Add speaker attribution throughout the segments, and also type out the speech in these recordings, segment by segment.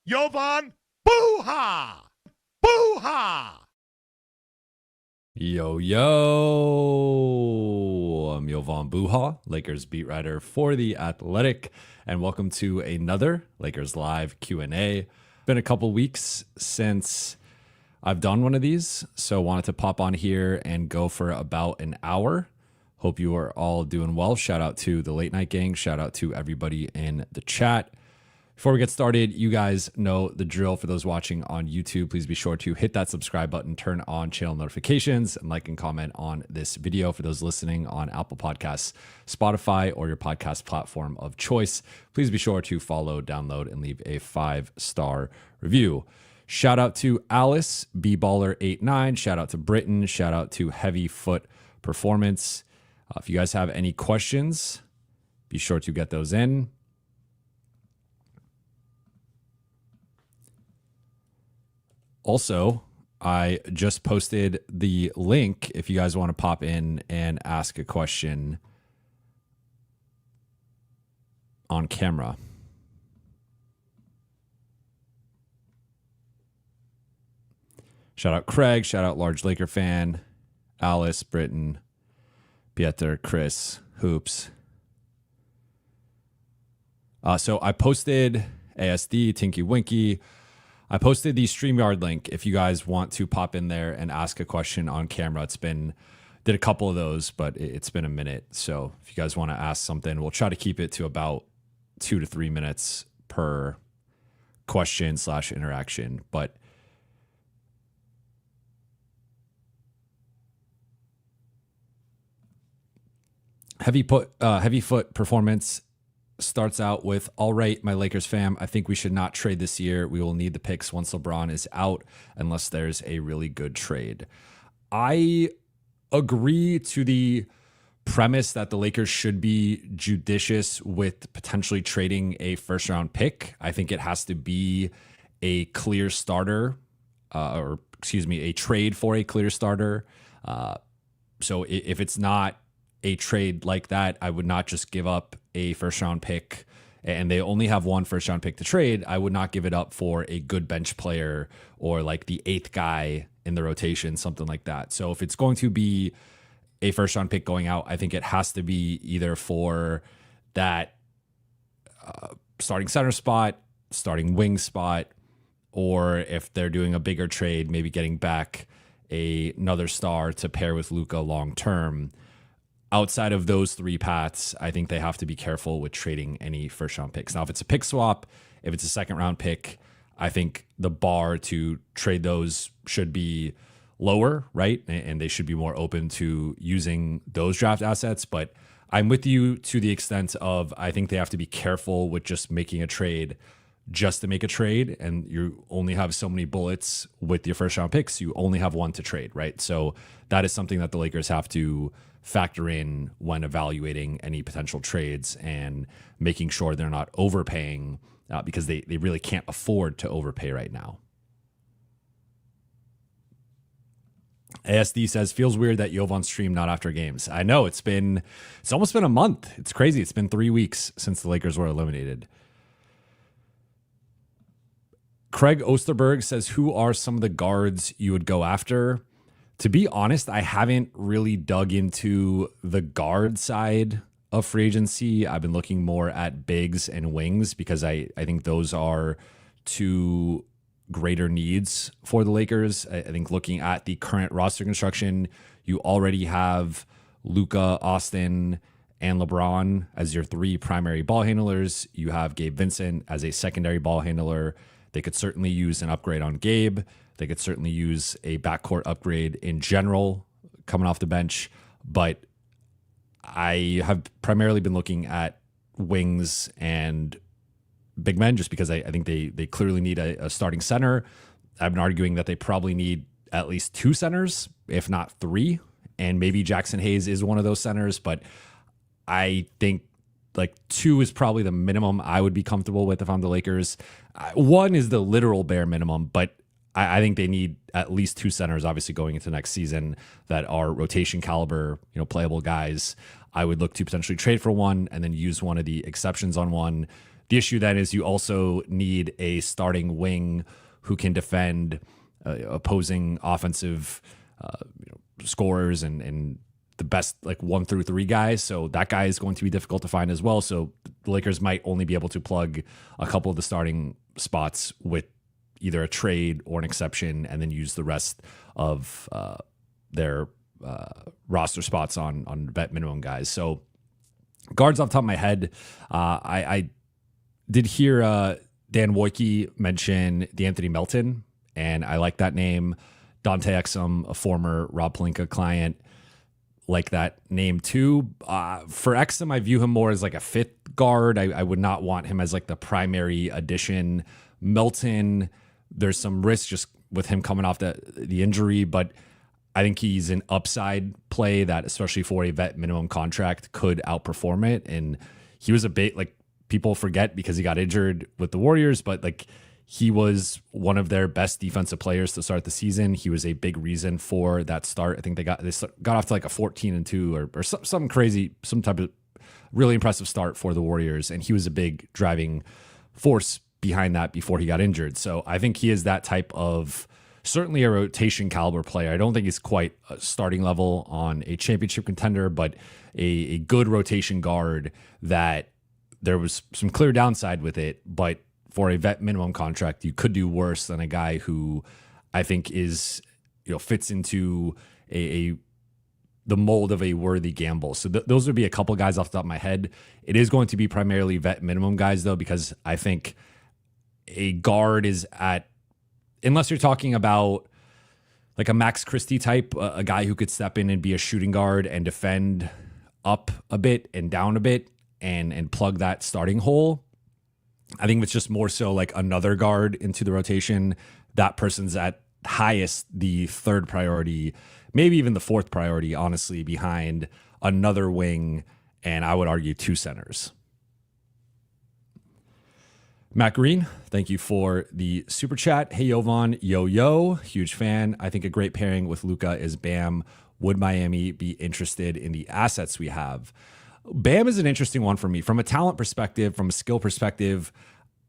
Speaker 1: Jovan Buha! Buha!
Speaker 2: Yo, I'm Jovan Buha, Lakers beat writer for The Athletic, and welcome to another Lakers Live Q&A. Been a couple weeks since I've done one of these, so wanted to pop on here and go for about an hour. Hope you are all doing well. Shout out to the late night gang. Shout out to everybody in the chat. Before we get started, you guys know the drill. For those watching on YouTube, please be sure to hit that subscribe button, turn on channel notifications, and like and comment on this video. For those listening on Apple Podcasts, Spotify, or your podcast platform of choice, please be sure to follow, download, and leave a 5-star review. Shout out to Alice, bballer89. Shout out to Britain. Shout out to Heavy Foot Performance. If you guys have any questions, be sure to get those in. Also, I just posted the link if you guys want to pop in and ask a question on camera. Shout out Craig, shout out Large Laker Fan, Alice, Britton, Pieter, Chris, Hoops. So I posted ASD, Tinky Winky. I posted the StreamYard link if you guys want to pop in there and ask a question on camera. Did a couple of those, but it's been a minute. So if you guys want to ask something, we'll try to keep it to about 2 to 3 minutes per question/interaction. But Heavy Foot Performance starts out with, all right, my Lakers fam, I think we should not trade this year. We will need the picks once LeBron is out, unless there's a really good trade. I agree to the premise that the Lakers should be judicious with potentially trading a first-round pick. I think it has to be a clear starter, a trade for a clear starter. So if it's not a trade like that, I would not just give up a first-round pick, and they only have one first-round pick to trade. I would not give it up for a good bench player or like the 8th guy in the rotation, something like that. So if it's going to be a first-round pick going out, I think it has to be either for that starting center spot, starting wing spot, or if they're doing a bigger trade, maybe getting back another star to pair with Luka long-term. Outside of those three paths, I think they have to be careful with trading any first-round picks. Now, if it's a pick swap, if it's a second-round pick, I think the bar to trade those should be lower, right? And they should be more open to using those draft assets. But I'm with you to the extent of, I think they have to be careful with just making a trade just to make a trade. And you only have so many bullets with your first-round picks. You only have one to trade, right? So that is something that the Lakers have to factor in when evaluating any potential trades and making sure they're not overpaying because they really can't afford to overpay right now. ASD says, feels weird that Jovan streamed not after games. I know, it's almost been a month. It's crazy. It's been 3 weeks since the Lakers were eliminated. Craig Osterberg says, who are some of the guards you would go after? To be honest, I haven't really dug into the guard side of free agency. I've been looking more at bigs and wings because I think those are two greater needs for the Lakers. I think looking at the current roster construction, you already have Luka, Austin, and LeBron as your 3 primary ball handlers. You have Gabe Vincent as a secondary ball handler. They could certainly use an upgrade on Gabe. They could certainly use a backcourt upgrade in general coming off the bench. But I have primarily been looking at wings and big men just because I think they clearly need a starting center. I've been arguing that they probably need at least 2 centers, if not 3. And maybe Jackson Hayes is one of those centers. But I think like 2 is probably the minimum I would be comfortable with if I'm the Lakers. 1 is the literal bare minimum, but I think they need at least 2 centers, obviously, going into next season that are rotation caliber, playable guys. I would look to potentially trade for 1 and then use one of the exceptions on 1. The issue then is you also need a starting wing who can defend opposing offensive scorers and the best like 1 through 3 guys. So that guy is going to be difficult to find as well. So the Lakers might only be able to plug a couple of the starting spots with either a trade or an exception, and then use the rest of their roster spots on vet minimum guys. So guards off the top of my head, I did hear Dan Wojcicki mention D'Anthony Melton, and I like that name. Dante Exum, a former Rob Pelinka client, like that name too. For Exum, I view him more as like a fifth guard. I would not want him as like the primary addition. Melton, there's some risk just with him coming off the injury, but I think he's an upside play that, especially for a vet minimum contract, could outperform it. And he was a bit like, people forget because he got injured with the Warriors, but like he was one of their best defensive players to start the season. He was a big reason for that start. I think they got off to like a 14-2 or something crazy, some type of really impressive start for the Warriors. And he was a big driving force behind that before he got injured. So I think he is that type of, certainly a rotation caliber player. I don't think he's quite a starting level on a championship contender, but a good rotation guard that there was some clear downside with it, but for a vet minimum contract, you could do worse than a guy who I think is, fits into the mold of a worthy gamble. So those would be a couple guys off the top of my head. It is going to be primarily vet minimum guys though, because I think a guard is at, unless you're talking about like a Max Christie type, a guy who could step in and be a shooting guard and defend up a bit and down a bit and plug that starting hole. I think it's just more so like another guard into the rotation. That person's at highest the third priority, maybe even the fourth priority, honestly, behind another wing, and I would argue 2 centers. Matt Green, thank you for the super chat. Hey, Jovan, yo, huge fan. I think a great pairing with Luka is Bam. Would Miami be interested in the assets we have? Bam is an interesting one for me. From a talent perspective, from a skill perspective,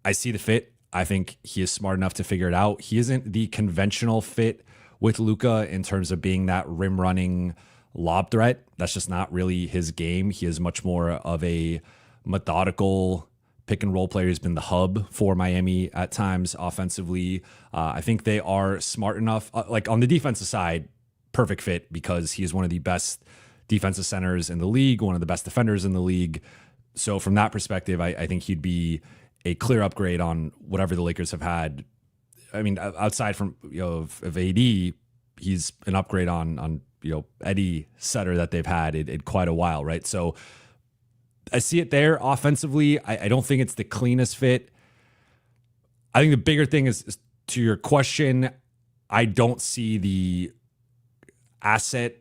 Speaker 2: I see the fit. I think he is smart enough to figure it out. He isn't the conventional fit with Luka in terms of being that rim running lob threat. That's just not really his game. He is much more of a methodical pick and roll player. He's been the hub for Miami at times offensively. I think they are smart enough, like on the defensive side, perfect fit because he is one of the best defensive centers in the league, one of the best defenders in the league. So from that perspective, I think he'd be a clear upgrade on whatever the Lakers have had. I mean, outside from of AD, he's an upgrade on Eddie Sutter that they've had in quite a while, right? So I see it there offensively. I don't think it's the cleanest fit. I think the bigger thing is to your question, I don't see the asset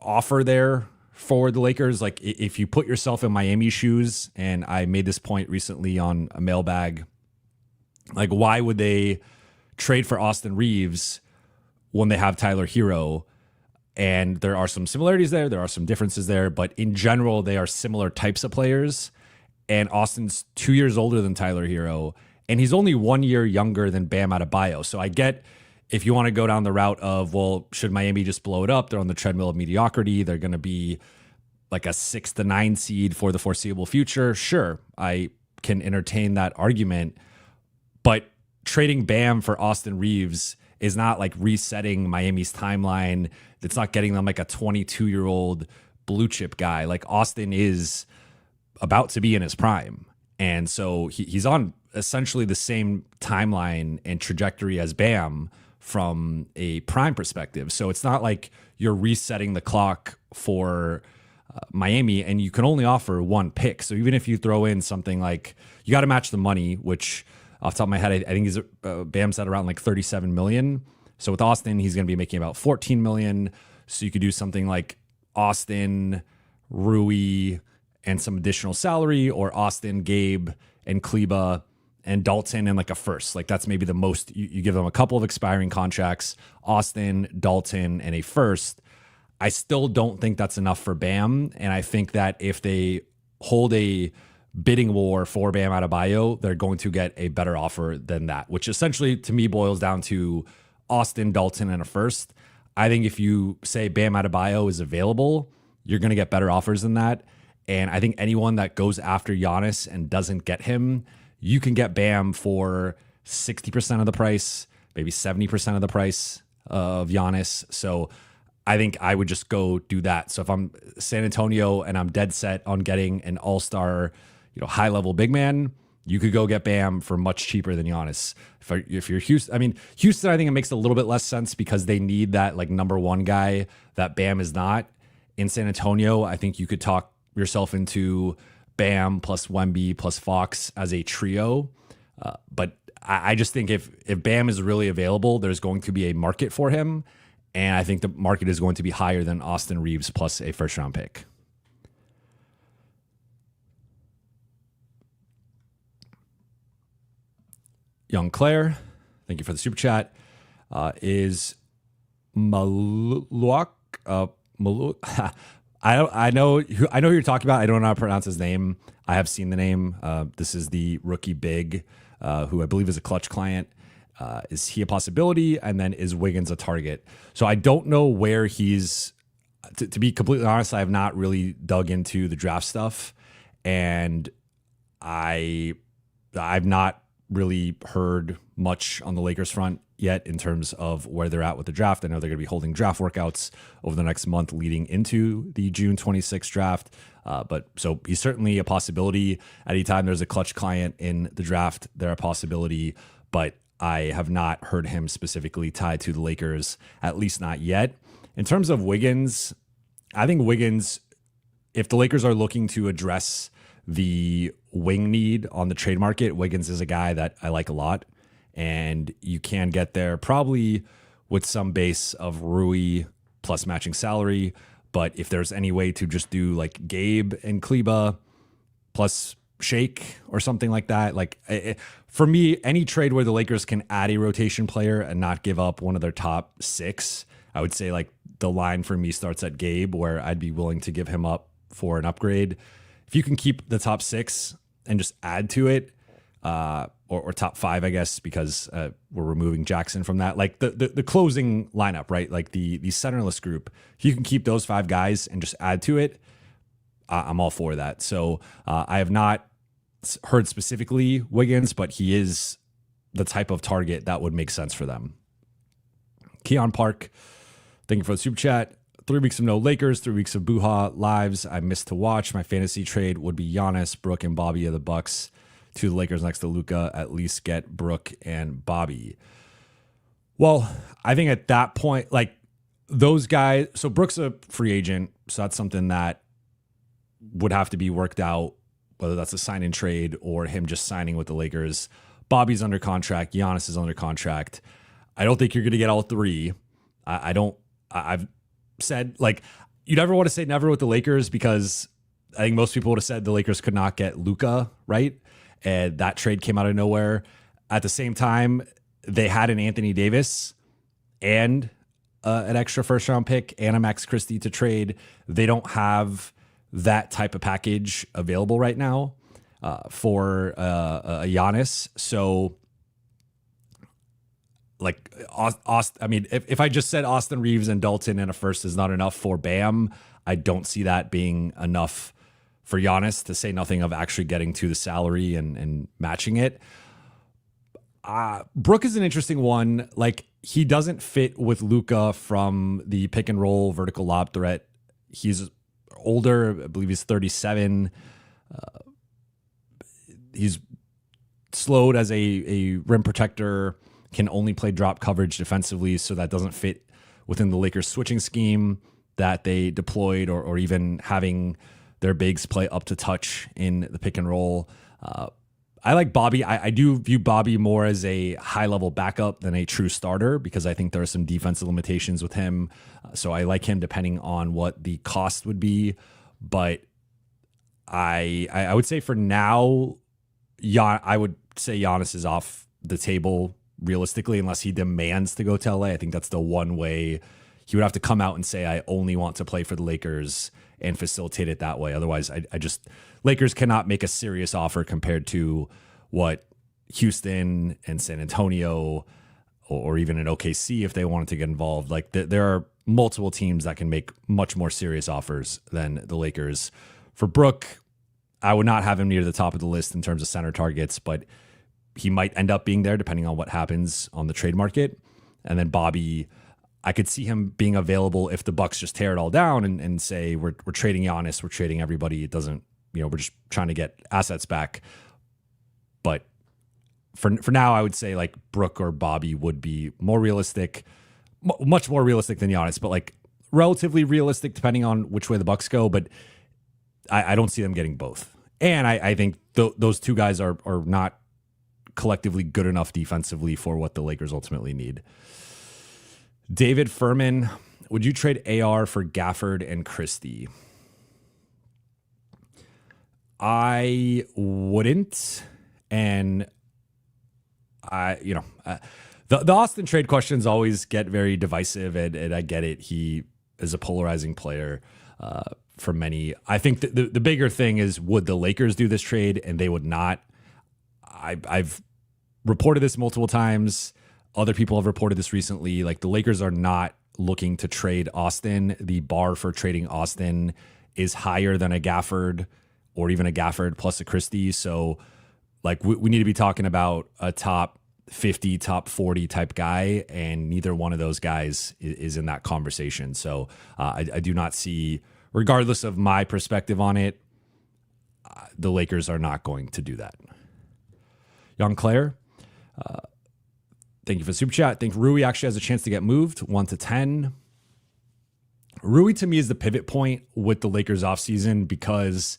Speaker 2: offer there for the Lakers. Like if you put yourself in Miami's shoes, and I made this point recently on a mailbag, like why would they trade for Austin Reaves when they have Tyler Hero? And there are some similarities there. There are some differences there, but in general, they are similar types of players. And Austin's 2 years older than Tyler Hero, and he's only 1 year younger than Bam Adebayo. So I get if you want to go down the route of, well, should Miami just blow it up? They're on the treadmill of mediocrity. They're going to be like a 6 to 9 seed for the foreseeable future. Sure, I can entertain that argument, but trading Bam for Austin Reaves is not like resetting Miami's timeline. It's not getting them like a 22-year-old blue chip guy. Like Austin is about to be in his prime. And so he's on essentially the same timeline and trajectory as Bam from a prime perspective. So it's not like you're resetting the clock for Miami, and you can only offer one pick. So even if you throw in something like, you got to match the money, which off the top of my head, I think he's Bam's at around like 37 million. So with Austin, he's going to be making about 14 million. So you could do something like Austin, Rui, and some additional salary, or Austin, Gabe, and Kleba, and Dalton, and like a first. Like that's maybe the most, you give them a couple of expiring contracts, Austin, Dalton, and a first. I still don't think that's enough for Bam. And I think that if they hold a bidding war for Bam Adebayo, they're going to get a better offer than that, which essentially to me boils down to Austin, Dalton, and a first. I think if you say Bam Adebayo is available, you're going to get better offers than that. And I think anyone that goes after Giannis and doesn't get him, you can get Bam for 60% of the price, maybe 70% of the price of Giannis. So I think I would just go do that. So if I'm San Antonio and I'm dead set on getting an all-star, high level big man, you could go get Bam for much cheaper than Giannis. If you're Houston, Houston, I think it makes a little bit less sense because they need that like number one guy that Bam is not. In San Antonio, I think you could talk yourself into Bam plus Wemby plus Fox as a trio. But I just think if Bam is really available, there's going to be a market for him. And I think the market is going to be higher than Austin Reaves plus a first round pick. Young Claire, thank you for the super chat. Is Maluak? I know who you're talking about. I don't know how to pronounce his name. I have seen the name. This is the rookie big, who I believe is a Clutch client. Is he a possibility? And then is Wiggins a target? So I don't know where he's. To be completely honest, I have not really dug into the draft stuff, and I've not really heard much on the Lakers front yet in terms of where they're at with the draft. I know they're going to be holding draft workouts over the next month leading into the June 26th draft. But so he's certainly a possibility. Anytime there's a Clutch client in the draft, they're a possibility. But I have not heard him specifically tied to the Lakers, at least not yet. In terms of Wiggins, I think Wiggins, if the Lakers are looking to address the wing need on the trade market, Wiggins is a guy that I like a lot. And you can get there probably with some base of Rui plus matching salary. But if there's any way to just do like Gabe and Kleba plus Shake or something like that, for me, any trade where the Lakers can add a rotation player and not give up one of their top six, I would say like the line for me starts at Gabe, where I'd be willing to give him up for an upgrade. If you can keep the top six and just add to it, or top five, I guess, because we're removing Jackson from that. Like the closing lineup, right? Like the centerless group. If you can keep those five guys and just add to it, I'm all for that. So I have not heard specifically Wiggins, but he is the type of target that would make sense for them. Keon Park, thank you for the super chat. 3 weeks of no Lakers, 3 weeks of Buha lives I missed to watch. My fantasy trade would be Giannis, Brooke, and Bobby of the Bucks to the Lakers next to Luka. At least get Brooke and Bobby. Well, I think at that point, like those guys, so Brooke's a free agent, so that's something that would have to be worked out, whether that's a sign-in trade or him just signing with the Lakers. Bobby's under contract. Giannis is under contract. I don't think you're going to get all three. I've said, like, you never want to say never with the Lakers because I think most people would have said the Lakers could not get Luka, right? And that trade came out of nowhere. At the same time, they had an Anthony Davis and an extra first-round pick and a Max Christie to trade. They don't have that type of package available right now for a Giannis. So, like, I mean, if I just said Austin Reaves and Dalton and a first is not enough for Bam, I don't see that being enough for Giannis, to say nothing of actually getting to the salary and matching it. Brooke is an interesting one. Like, he doesn't fit with Luka from the pick and roll vertical lob threat. He's older. I believe he's 37. He's slowed as a rim protector, can only play drop coverage defensively, so that doesn't fit within the Lakers switching scheme that they deployed, or even having their bigs play up to touch in the pick and roll. I like Bobby. I do view Bobby more as a high-level backup than a true starter because I think there are some defensive limitations with him. So I like him depending on what the cost would be. But I would say for now, I would say Giannis is off the table realistically, unless he demands to go to LA. I think that's the one way he would have to come out and say, I only want to play for the Lakers and facilitate it that way. Otherwise, I just Lakers cannot make a serious offer compared to what Houston and San Antonio or even an OKC, if they wanted to get involved. Like there are multiple teams that can make much more serious offers than the Lakers. For Brook, I would not have him near the top of the list in terms of center targets, but he might end up being there depending on what happens on the trade market. And then Bobby, I could see him being available if the Bucks just tear it all down and say we're trading Giannis, we're trading everybody. It doesn't, we're just trying to get assets back. But for now, I would say like Brook or Bobby would be more realistic, much more realistic than Giannis, but like relatively realistic depending on which way the Bucks go. But I don't see them getting both. And I think those two guys are not collectively good enough defensively for what the Lakers ultimately need. David Furman, would you trade AR for Gafford and Christie? I wouldn't. And the Austin trade questions always get very divisive, and I get it. He is a polarizing player for many. I think the bigger thing is, would the Lakers do this trade? And they would not. I've reported this multiple times. Other people have reported this recently. Like, the Lakers are not looking to trade Austin. The bar for trading Austin is higher than a Gafford or even a Gafford plus a Christie. So like we need to be talking about a top 50, top 40 type guy, and neither one of those guys is in that conversation. So I do not see, regardless of my perspective on it, the Lakers are not going to do that. Young Claire, thank you for the super chat. I think Rui actually has a chance to get moved 1 to 10. Rui to me is the pivot point with the Lakers offseason because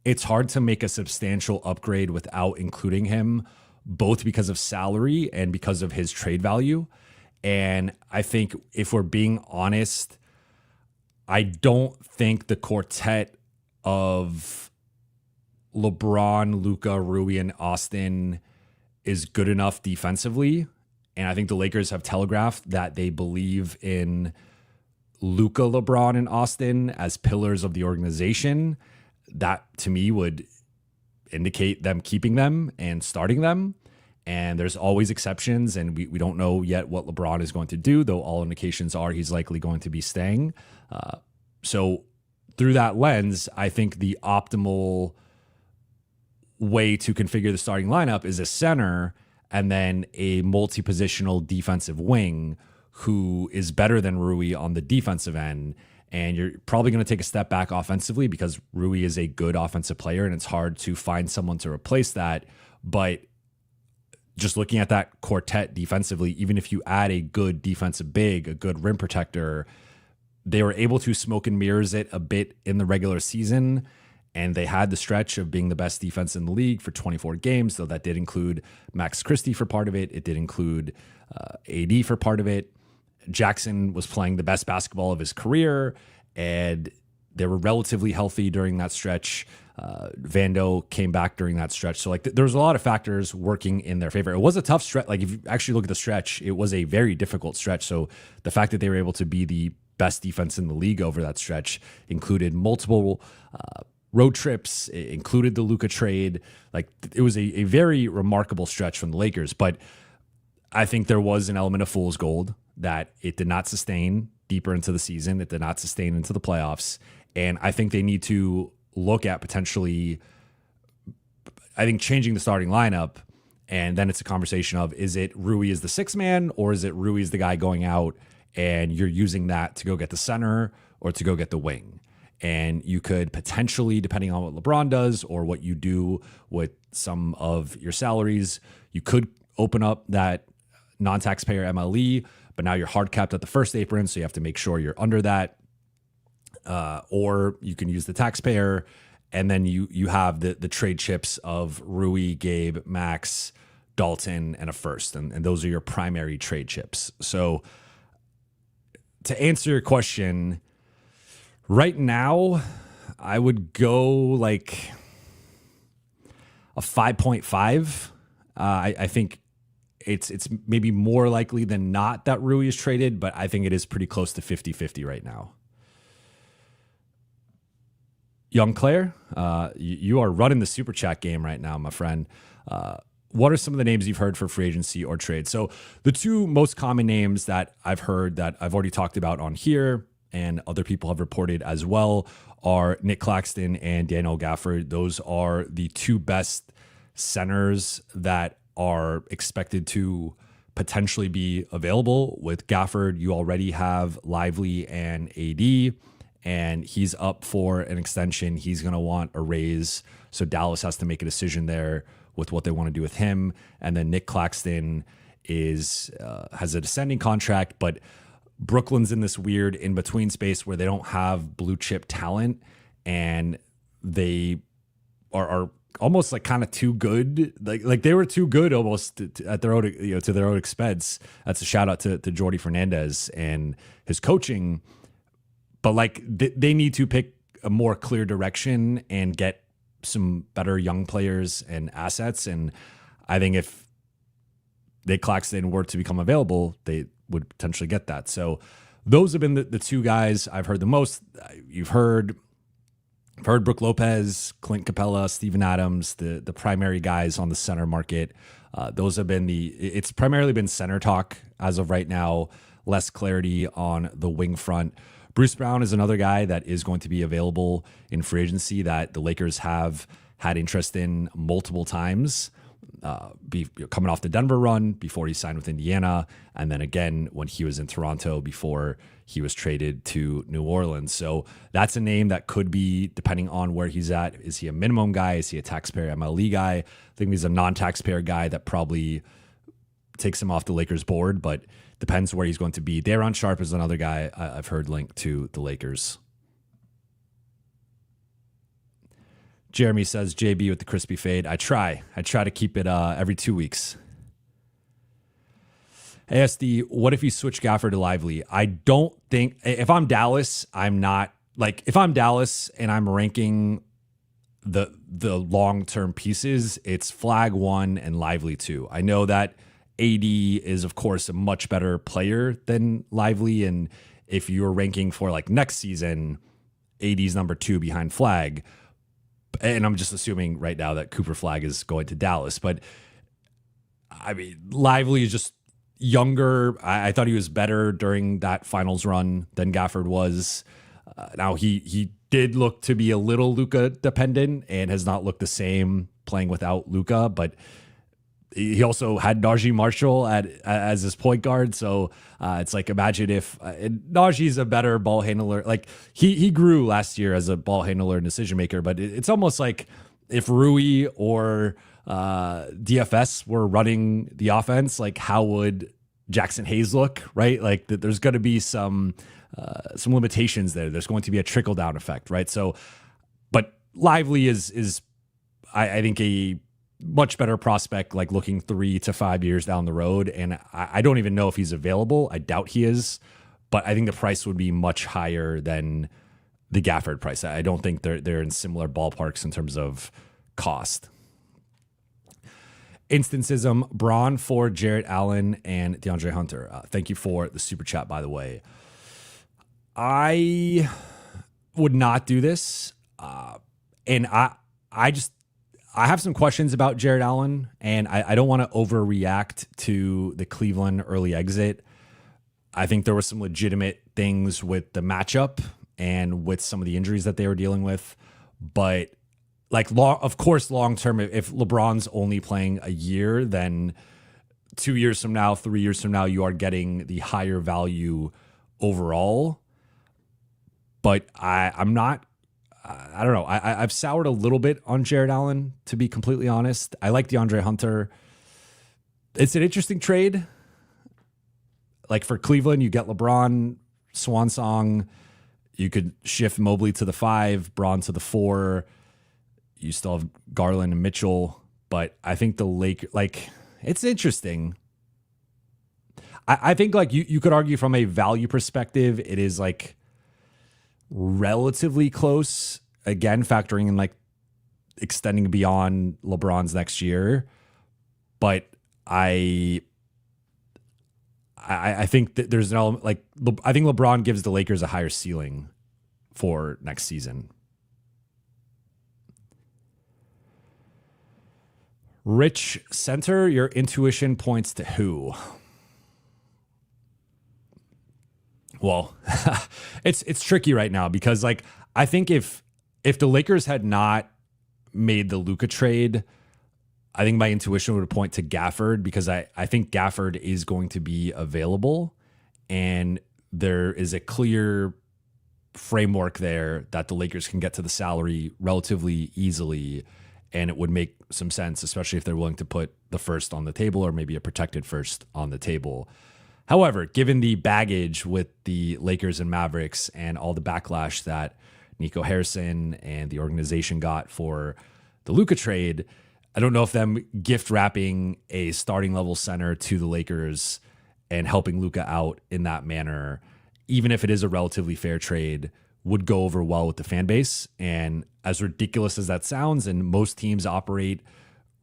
Speaker 2: it's hard to make a substantial upgrade without including him, both because of salary and because of his trade value. And I think if we're being honest, I don't think the quartet of LeBron, Luka, Rui, and Austin is good enough defensively. And I think the Lakers have telegraphed that they believe in Luka, LeBron, and Austin as pillars of the organization. That to me would indicate them keeping them and starting them. And there's always exceptions, and we don't know yet what LeBron is going to do, though all indications are he's likely going to be staying. So through that lens, I think the optimal way to configure the starting lineup is a center and then a multi-positional defensive wing who is better than Rui on the defensive end. And you're probably going to take a step back offensively because Rui is a good offensive player and it's hard to find someone to replace that. But just looking at that quartet defensively, even if you add a good defensive big, a good rim protector, they were able to smoke and mirrors it a bit in the regular season. And they had the stretch of being the best defense in the league for 24 games. So that did include Max Christie for part of it. It did include AD for part of it. Jackson was playing the best basketball of his career, and they were relatively healthy during that stretch. Vando came back during that stretch. So like there's a lot of factors working in their favor. It was a tough stretch. Like if you actually look at the stretch, it was a very difficult stretch. So the fact that they were able to be the best defense in the league over that stretch included multiple road trips, it included the Luka trade. Like it was a very remarkable stretch from the Lakers. But I think there was an element of fool's gold that it did not sustain deeper into the season. It did not sustain into the playoffs. And I think they need to look at potentially, I think, changing the starting lineup. And then it's a conversation of, is it Rui as the sixth man, or is it Rui as the guy going out and you're using that to go get the center or to go get the wing? And you could potentially, depending on what LeBron does or what you do with some of your salaries, you could open up that non-taxpayer MLE, but now you're hard capped at the first apron, so you have to make sure you're under that. Or you can use the taxpayer, and then you have the trade chips of Rui, Gabe, Max, Dalton, and a first, and those are your primary trade chips. So to answer your question, right now, I would go like a 5.5. I think it's maybe more likely than not that Rui is traded, but I think it is pretty close to 50-50 right now. Young Claire, you are running the super chat game right now, my friend. What are some of the names you've heard for free agency or trade? So the two most common names that I've heard that I've already talked about on here and other people have reported as well are Nick Claxton and Daniel Gafford. Those are the two best centers that are expected to potentially be available. With Gafford, you already have Lively and AD, and he's up for an extension. He's going to want a raise. So Dallas has to make a decision there with what they want to do with him. And then Nick Claxton has a descending contract, but Brooklyn's in this weird in-between space where they don't have blue chip talent, and they are almost like kind of too good. Like they were too good almost at their own, to their own expense. That's a shout out to Jordi Fernandez and his coaching. But like they need to pick a more clear direction and get some better young players and assets. And I think if Nick Claxton were to become available, they would potentially get that. So those have been the two guys I've heard the most. You've heard Brook Lopez, Clint Capella, Steven Adams, the primary guys on the center market. Those have been it's primarily been center talk as of right now, less clarity on the wing front. Bruce Brown is another guy that is going to be available in free agency that the Lakers have had interest in multiple times, coming off the Denver run before he signed with Indiana, and then again when he was in Toronto before he was traded to New Orleans. So that's a name that could be, depending on where he's at. Is he a minimum guy? Is he a taxpayer MLE guy? I think he's a non-taxpayer guy that probably takes him off the Lakers board, but depends where he's going to be. Daron Sharp is another guy I've heard linked to the Lakers. Jeremy says, JB with the crispy fade. I try to keep it every 2 weeks. ASD, what if you switch Gafford to Lively? I don't think, if I'm Dallas, I'm not, like, if I'm Dallas and I'm ranking the long-term pieces, it's Flag 1 and Lively 2. I know that AD is, of course, a much better player than Lively. And if you're ranking for like next season, AD's number 2 behind Flag. And I'm just assuming right now that Cooper Flag is going to Dallas. But I mean, Lively is just younger. I thought he was better during that finals run than Gafford was. Now he did look to be a little Luka dependent and has not looked the same playing without Luka, but he also had Najee Marshall as his point guard. So it's like, imagine if Najee's a better ball handler. Like he grew last year as a ball handler and decision maker, but it's almost like if Rui or DFS were running the offense, like how would Jackson Hayes look, right? Like there's going to be some limitations there. There's going to be a trickle down effect, right? So, but Lively is I think a much better prospect, like looking 3 to 5 years down the road. And I don't even know if he's available. I doubt he is, but I think the price would be much higher than the Gafford price. I don't think they're in similar ballparks in terms of cost. Instancism, Braun for Jarrett Allen and DeAndre Hunter. Thank you for the super chat, by the way. I would not do this. And I have some questions about Jarrett Allen, and I don't want to overreact to the Cleveland early exit. I think there were some legitimate things with the matchup and with some of the injuries that they were dealing with. But like, of course, long term, if LeBron's only playing a year, then 2 years from now, 3 years from now, you are getting the higher value overall. But I'm not. I don't know. I've soured a little bit on Jarrett Allen, to be completely honest. I like DeAndre Hunter. It's an interesting trade. Like for Cleveland, you get LeBron, Swan Song. You could shift Mobley to the 5, Braun to the 4. You still have Garland and Mitchell. But I think the Lakers, like, it's interesting. I think like you could argue from a value perspective, it is like relatively close, again factoring in like extending beyond LeBron's next year, but I think that there's an element, like, I think LeBron gives the Lakers a higher ceiling for next season. Rich Center, your intuition points to who? Well, it's tricky right now because like I think if the Lakers had not made the Luka trade, I think my intuition would point to Gafford because I think Gafford is going to be available and there is a clear framework there that the Lakers can get to the salary relatively easily, and it would make some sense, especially if they're willing to put the first on the table or maybe a protected first on the table. However, given the baggage with the Lakers and Mavericks and all the backlash that Nico Harrison and the organization got for the Luka trade, I don't know if them gift wrapping a starting level center to the Lakers and helping Luka out in that manner, even if it is a relatively fair trade, would go over well with the fan base. And as ridiculous as that sounds, and most teams operate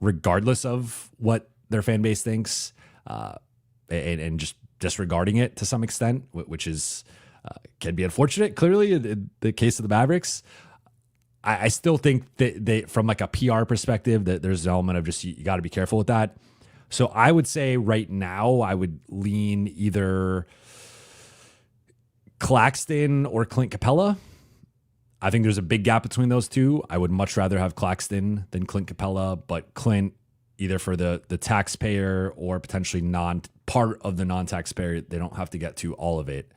Speaker 2: regardless of what their fan base thinks, and just disregarding it to some extent, which is can be unfortunate. Clearly, in the case of the Mavericks, I still think that they, from like a PR perspective, that there's an element of just you got to be careful with that. So I would say right now I would lean either Claxton or Clint Capella. I think there's a big gap between those two. I would much rather have Claxton than Clint Capella, but Clint, either for the taxpayer or potentially part of the non-taxpayer, they don't have to get to all of it,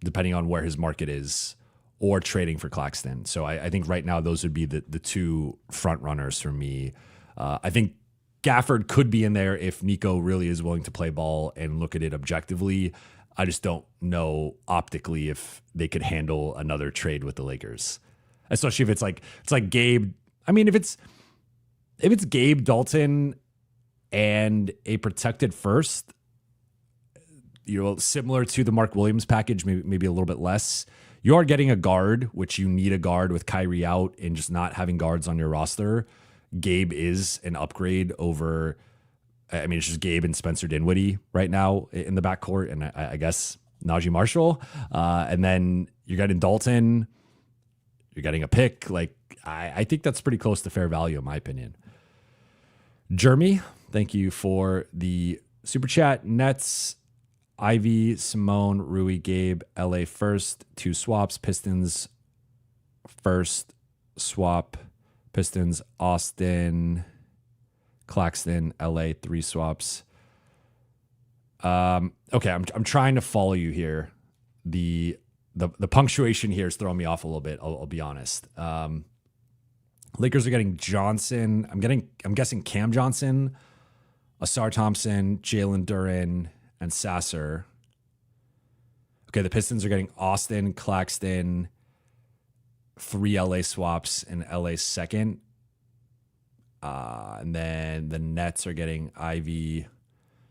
Speaker 2: depending on where his market is, or trading for Claxton. So I think right now those would be the two front runners for me. I think Gafford could be in there if Nico really is willing to play ball and look at it objectively. I just don't know optically if they could handle another trade with the Lakers, especially if it's like Gabe. I mean, if it's Gabe, Dalton, and a protected first, similar to the Mark Williams package, maybe a little bit less. You are getting a guard, which you need a guard with Kyrie out and just not having guards on your roster. Gabe is an upgrade over, I mean, it's just Gabe and Spencer Dinwiddie right now in the backcourt, and I guess Najee Marshall. And then you're getting Dalton, you're getting a pick. Like, I think that's pretty close to fair value, in my opinion. Jeremy, thank you for the super chat. Nets, Ivy, Simone, Rui, Gabe, LA first, 2 swaps. Pistons first, swap. Pistons, Austin, Claxton, LA, 3 swaps. Okay, I'm trying to follow you here. The punctuation here is throwing me off a little bit. I'll be honest. Lakers are getting Johnson. I'm guessing Cam Johnson, Asar Thompson, Jalen Duren, and Sasser. Okay, the Pistons are getting Austin, Claxton, 3 LA swaps, and LA second. And then the Nets are getting Ivy,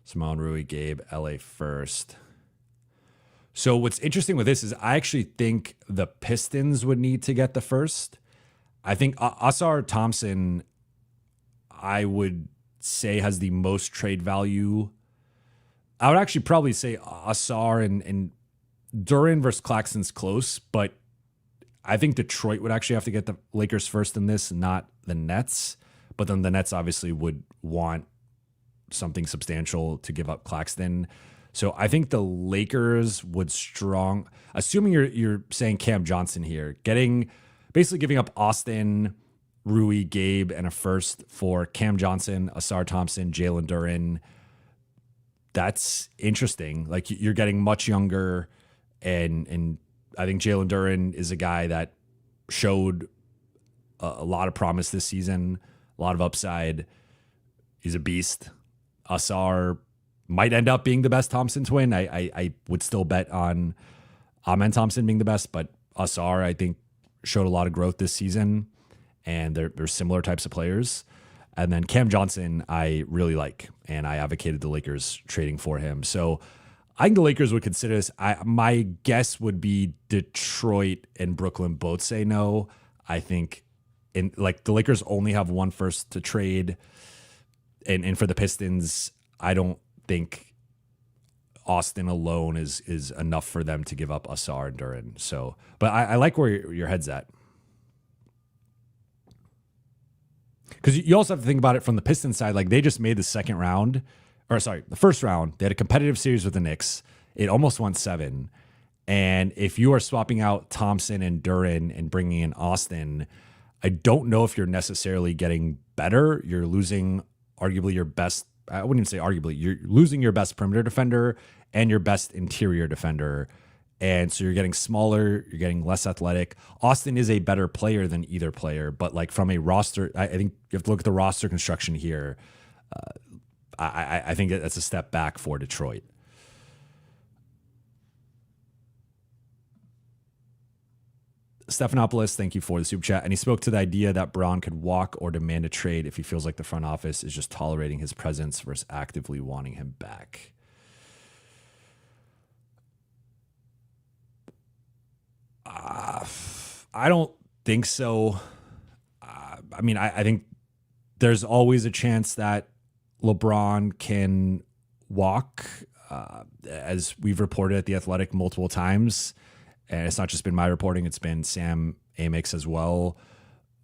Speaker 2: Simone, Rui, Gabe, LA first. So what's interesting with this is I actually think the Pistons would need to get the first. I think Asar Thompson, I would say, has the most trade value. I would actually probably say Asar and Duren versus Claxton's close, but I think Detroit would actually have to get the Lakers first in this, not the Nets. But then the Nets obviously would want something substantial to give up Claxton. So I think the Lakers would assuming you're saying Cam Johnson here, basically giving up Austin, Rui, Gabe, and a first for Cam Johnson, Asar Thompson, Jalen Duren. That's interesting. Like, you're getting much younger, and I think Jalen Duren is a guy that showed a lot of promise this season, a lot of upside. He's a beast. Asar might end up being the best Thompson twin. I would still bet on Amen Thompson being the best, but Asar, I think, showed a lot of growth this season, and they're similar types of players. And then Cam Johnson, I really like, and I advocated the Lakers trading for him. So I think the Lakers would consider this. My guess would be Detroit and Brooklyn both say no. I think the Lakers only have 1 first to trade. And for the Pistons, I don't think Austin alone is enough for them to give up Asar and Duren. So, but I like where your head's at. because you also have to think about it from the Pistons side. Like they just made the the first round. They had a competitive series with the Knicks. It almost won 7. And if you are swapping out Thompson and Duren and bringing in Austin, I don't know if you're necessarily getting better. You're losing arguably your best. I wouldn't even say arguably. You're losing your best perimeter defender and your best interior defender. And so you're getting smaller, you're getting less athletic. Austin is a better player than either player, but like from a roster, I think you have to look at the roster construction here. I think that's a step back for Detroit. Stephanopoulos, thank you for the super chat. And he spoke to the idea that Braun could walk or demand a trade if he feels like the front office is just tolerating his presence versus actively wanting him back. I don't think so. I think there's always a chance that LeBron can walk, as we've reported at The Athletic multiple times. And it's not just been my reporting, it's been Sam Amick's as well.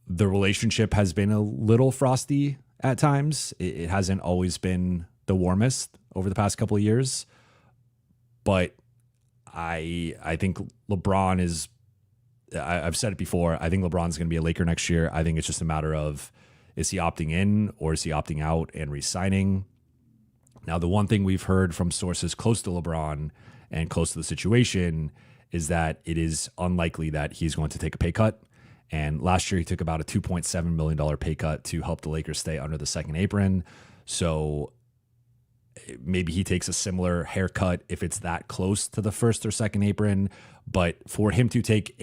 Speaker 2: The relationship has been a little frosty at times. It hasn't always been the warmest over the past couple of years. But I think LeBron is, I've said it before, I think LeBron's going to be a Laker next year. I think it's just a matter of, is he opting in or is he opting out and re-signing? Now, the one thing we've heard from sources close to LeBron and close to the situation is that it is unlikely that he's going to take a pay cut. And last year he took about a $2.7 million pay cut to help the Lakers stay under the second apron. So maybe he takes a similar haircut if it's that close to the first or second apron. But for him to take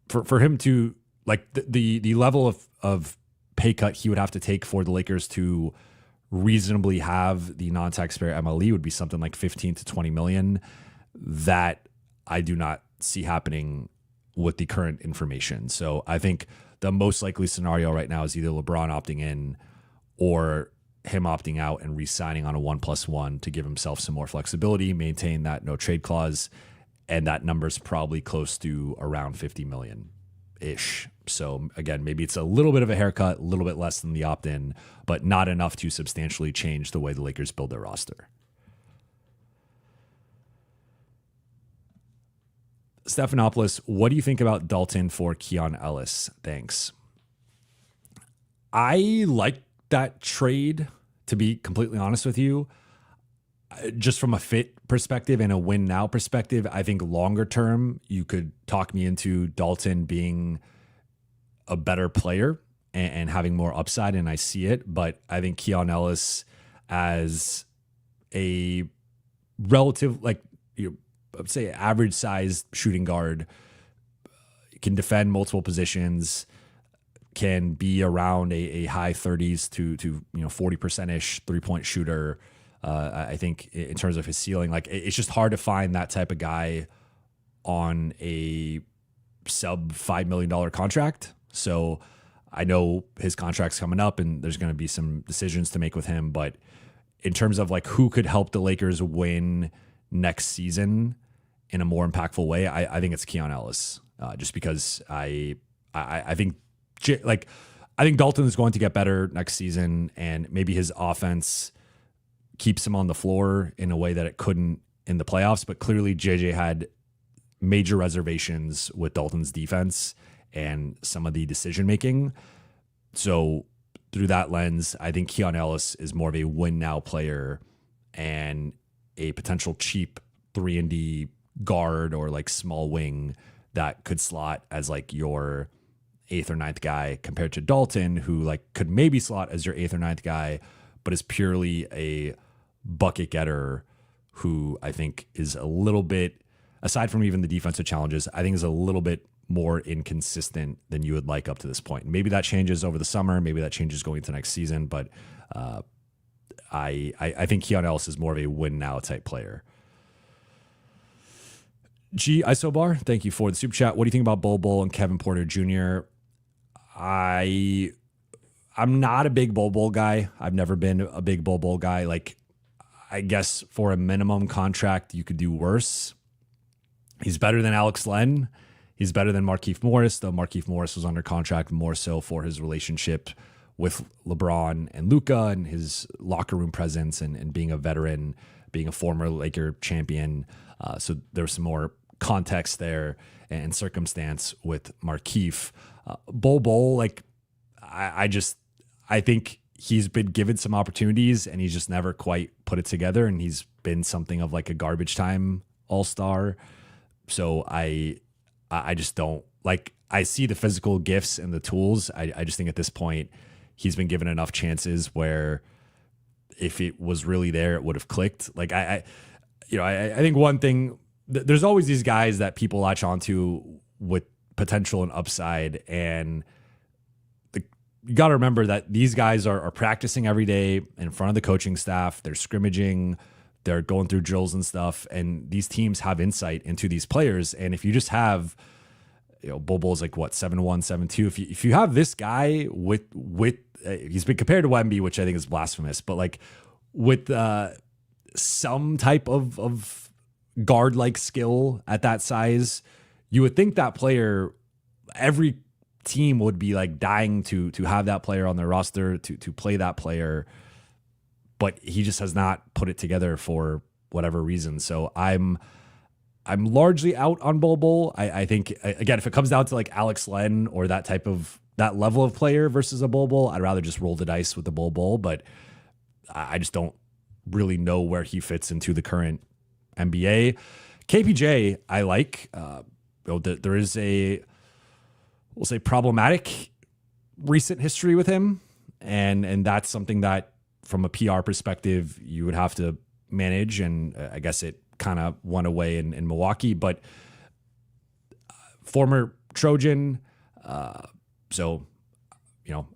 Speaker 2: for him to like the level of pay cut he would have to take for the Lakers to reasonably have the non-taxpayer MLE would be something like 15 to 20 million. That I do not see happening with the current information. So I think the most likely scenario right now is either LeBron opting in or him opting out and re-signing on a 1+1 to give himself some more flexibility, maintain that no trade clause, and that number's probably close to around 50 million ish. So again, maybe it's a little bit of a haircut, a little bit less than the opt-in, but not enough to substantially change the way the Lakers build their roster. Stephanopoulos, what do you think about Dalton for Keon Ellis? Thanks. I like that trade, to be completely honest with you. Just from a fit perspective and a win now perspective, I think longer term, you could talk me into Dalton being a better player and having more upside, and I see it. But I think Keon Ellis as a relative, I would say average sized shooting guard, can defend multiple positions, can be around a high 30s to 40%ish 3-point shooter. I think in terms of his ceiling, like it's just hard to find that type of guy on a sub $5 million contract. So I know his contract's coming up and there's going to be some decisions to make with him, but in terms of like who could help the Lakers win next season in a more impactful way, I think it's Keon Ellis, just because I think Dalton is going to get better next season, and maybe his offense keeps him on the floor in a way that it couldn't in the playoffs. But clearly JJ had major reservations with Dalton's defense and some of the decision making. So through that lens, I think Keon Ellis is more of a win now player and a potential cheap 3-and-D guard or like small wing that could slot as like your 8th or 9th guy, compared to Dalton, who like could maybe slot as your 8th or 9th guy, but is purely a bucket getter who I think is a little bit, aside from even the defensive challenges, I think is a little bit more inconsistent than you would like up to this point. Maybe that changes over the summer. Maybe that changes going into next season, but I think Keon Ellis is more of a win now type player. G Isobar, thank you for the super chat. What do you think about Bol Bol and Kevin Porter Jr.? I'm not a big Bol guy. I've never been a big Bol guy. Like, I guess for a minimum contract, you could do worse. He's better than Alex Len. He's better than Markieff Morris, though Markieff Morris was under contract more so for his relationship with LeBron and Luka and his locker room presence and being a veteran, being a former Laker champion. So there's some more context there and circumstance with Markieff. Bol, like I think he's been given some opportunities and he's just never quite put it together, and he's been something of like a garbage time all-star. So I just don't like, I see the physical gifts and the tools. I just think at this point he's been given enough chances where if it was really there, it would have clicked. Like I think one thing, there's always these guys that people latch onto with potential and upside, and you got to remember that these guys are practicing every day in front of the coaching staff. They're scrimmaging, they're going through drills and stuff, and these teams have insight into these players. And if you just have, Bol's like what, 7'1", 7'2". If you have this guy with he's been compared to Wemby, which I think is blasphemous, but like with some type of guard-like skill at that size, you would think that player, every team would be like dying to have that player on their roster, to play that player, but he just has not put it together for whatever reason. So I'm largely out on Bol. I think, again, if it comes down to like Alex Len or that level of player versus a Bol, I'd rather just roll the dice with the Bol, but I just don't really know where he fits into the current NBA. KPJ, I like. There is we'll say problematic recent history with him. And that's something that from a PR perspective, you would have to manage. And I guess it kind of went away in Milwaukee, but former Trojan. So,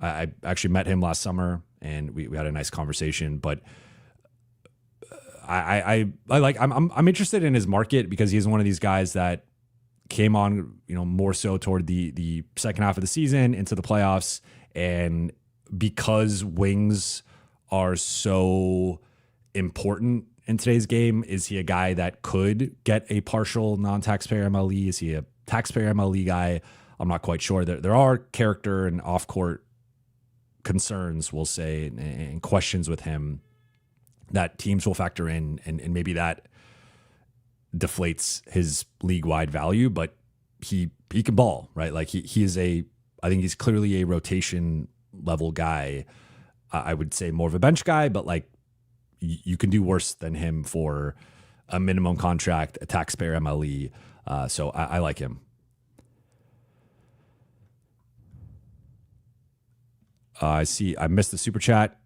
Speaker 2: I actually met him last summer and we had a nice conversation, but I'm interested in his market because he's one of these guys that came on, more so toward the second half of the season into the playoffs. And because wings are so important in today's game, is he a guy that could get a partial non-taxpayer MLE? Is he a taxpayer MLE guy? I'm not quite sure. There are character and off-court concerns, we'll say, and questions with him that teams will factor in, and maybe that deflates his league-wide value, but he can ball, right? Like he is I think he's clearly a rotation level guy. I would say more of a bench guy, but like you can do worse than him for a minimum contract, a taxpayer MLE. So I like him. I see I missed the super chat.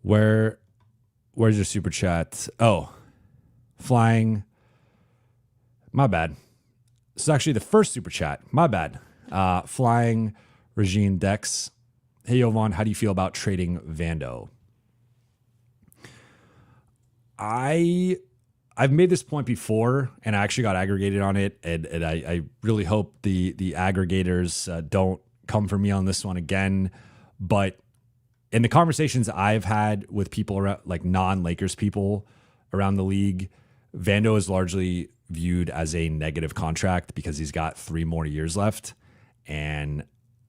Speaker 2: Where's your super chat? Oh, flying. My bad. This is actually the first super chat. My bad. Flying Regine Dex. Hey, Jovan, how do you feel about trading Vando? I've made this point before, and I actually got aggregated on it, and I really hope the aggregators don't come for me on this one again. But in the conversations I've had with people around, like non-Lakers people around the league, Vando is largely viewed as a negative contract because he's got 3 more years left. And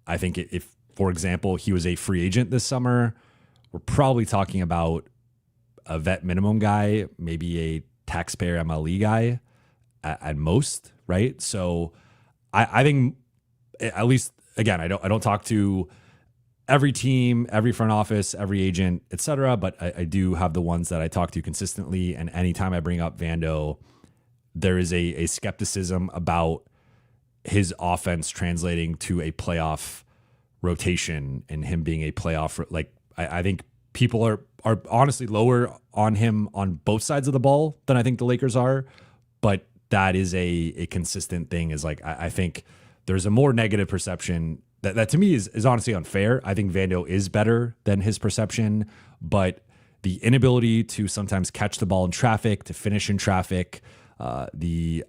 Speaker 2: I think if, for example, he was a free agent this summer, we're probably talking about a vet minimum guy, maybe a taxpayer MLE guy at most, right? So I think, at least, again, I don't talk to every team, every front office, every agent, etc. But I do have the ones that I talk to consistently. And anytime I bring up Vando, there is a skepticism about his offense translating to a playoff rotation and him being a playoff. Like I think people are honestly lower on him on both sides of the ball than I think the Lakers are. But that is a consistent thing, is like, I think there's a more negative perception that to me is honestly unfair. I think Vando is better than his perception, but the inability to sometimes catch the ball in traffic, to finish in traffic, the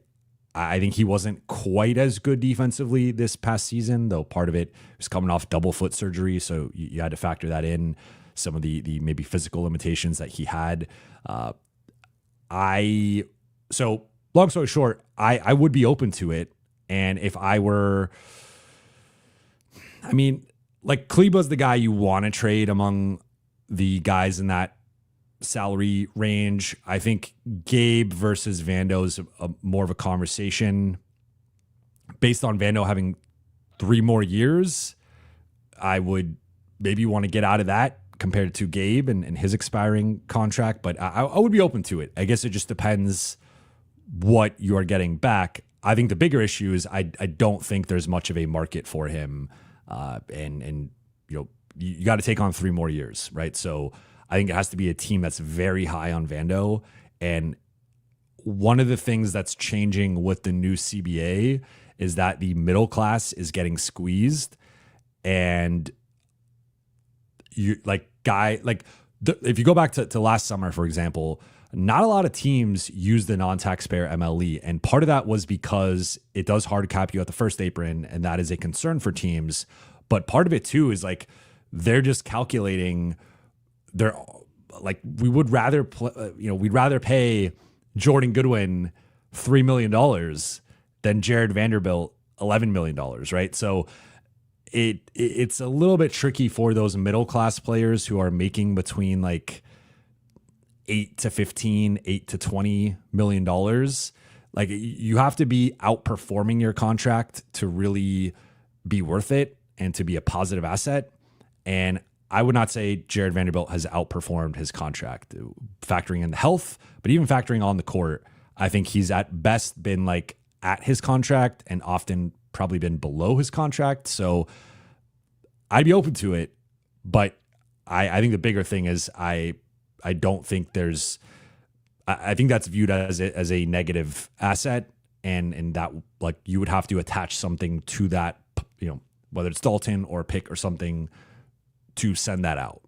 Speaker 2: I think he wasn't quite as good defensively this past season, though part of it was coming off double foot surgery, so you had to factor that in. Some of the maybe physical limitations that he had. So long story short, I would be open to it, and if I were, I mean, like Kleba's the guy you want to trade among the guys in that salary range. I think Gabe versus Vando is more of a conversation based on Vando having 3 more years. I would maybe want to get out of that compared to Gabe and his expiring contract, but I would be open to it. I guess it just depends what you're getting back. I think the bigger issue is I don't think there's much of a market for him, and you got to take on 3 more years, right? So I think it has to be a team that's very high on Vando. And one of the things that's changing with the new CBA is that the middle class is getting squeezed. And if you go back to last summer, for example, not a lot of teams use the non-taxpayer MLE. And part of that was because it does hard cap you at the first apron. And that is a concern for teams. But part of it too is like, they're just calculating. They're like, we'd rather pay Jordan Goodwin $3 million than Jared Vanderbilt $11 million, right? So it's a little bit tricky for those middle class players who are making between like 8 to 15, 8 to 20 million dollars. Like, you have to be outperforming your contract to really be worth it and to be a positive asset. And I would not say Jared Vanderbilt has outperformed his contract, factoring in the health, but even factoring on the court. I think he's at best been like at his contract and often probably been below his contract. So I'd be open to it, but I think the bigger thing is I don't think there's, I think that's viewed as a negative asset, and that like you would have to attach something to that, whether it's Dalton or a pick or something to send that out.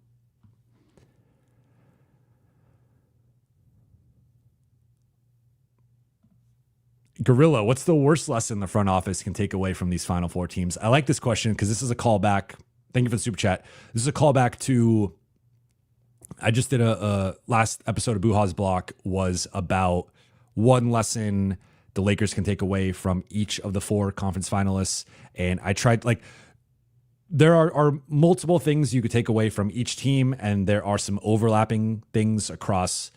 Speaker 2: Gorilla, what's the worst lesson the front office can take away from these Final Four teams? I like this question because this is a callback. Thank you for the super chat. This is a callback to, I just did a last episode of Buha's Block was about one lesson the Lakers can take away from each of the 4 conference finalists. And I tried, like, there are multiple things you could take away from each team, and there are some overlapping things across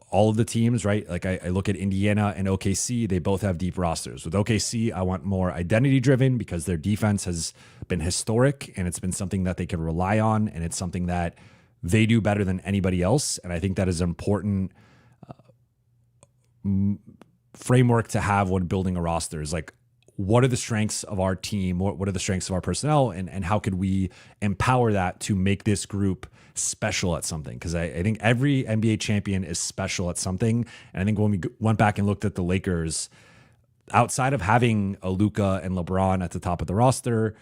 Speaker 2: all of the teams, right? Like I look at Indiana and OKC, they both have deep rosters. With OKC, I want more identity driven because their defense has been historic and it's been something that they can rely on, and it's something that they do better than anybody else. And I think that is an important framework to have when building a roster, is like, what are the strengths of our team? What are the strengths of our personnel? And how could we empower that to make this group special at something? Because I think every NBA champion is special at something. And I think when we went back and looked at the Lakers, outside of having a Luka and LeBron at the top of the roster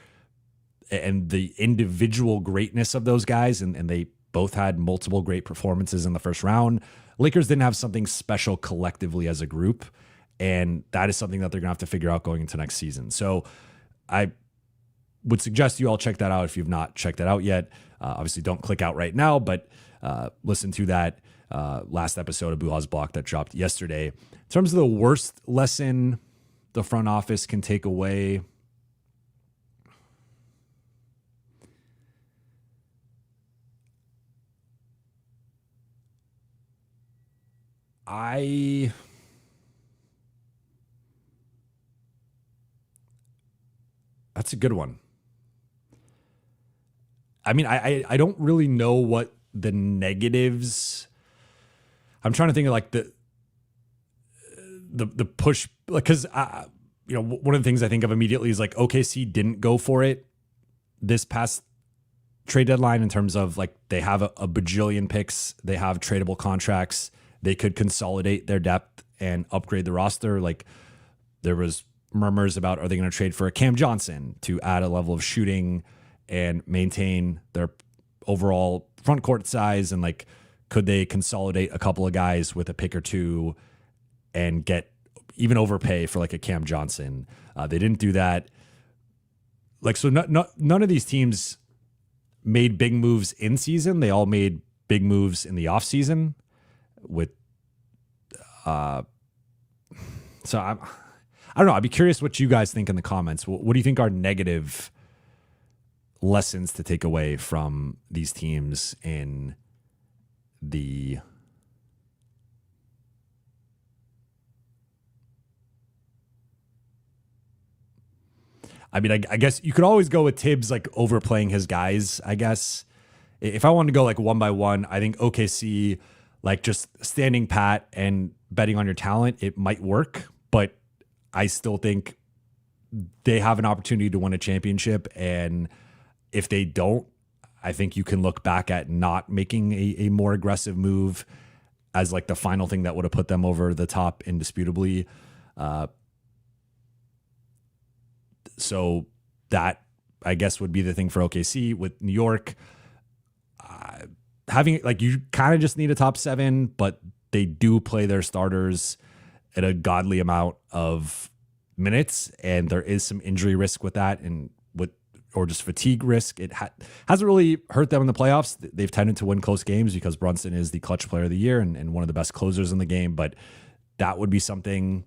Speaker 2: and the individual greatness of those guys, and they both had multiple great performances in the first round, Lakers didn't have something special collectively as a group. And that is something that they're going to have to figure out going into next season. So I would suggest you all check that out if you've not checked that out yet. Obviously, don't click out right now, but listen to that last episode of Buha's Block that dropped yesterday. In terms of the worst lesson the front office can take away, that's a good one. I mean, I don't really know what the negatives. I'm trying to think of like the push, like, because one of the things I think of immediately is like OKC didn't go for it this past trade deadline, in terms of like they have a bajillion picks, they have tradable contracts, they could consolidate their depth and upgrade the roster. Like, there was murmurs about, are they going to trade for a Cam Johnson to add a level of shooting and maintain their overall front court size? And like, could they consolidate a couple of guys with a pick or two and get even overpay for like a Cam Johnson. They didn't do that. Like, so none of these teams made big moves in season. They all made big moves in the off season with, so I don't know. I'd be curious what you guys think in the comments. What do you think are negative lessons to take away from these teams in the I mean, I guess you could always go with Tibbs like overplaying his guys, I guess. If I wanted to go like one by one, I think OKC, like just standing pat and betting on your talent, it might work. But I still think they have an opportunity to win a championship. And if they don't, I think you can look back at not making a more aggressive move as like the final thing that would have put them over the top indisputably. So that, I guess, would be the thing for OKC. With New York, having like, you kind of just need a top 7, but they do play their starters at a godly amount of minutes, and there is some injury risk with that, and or just fatigue risk. It hasn't really hurt them in the playoffs. They've tended to win close games because Brunson is the clutch player of the year and one of the best closers in the game. But that would be something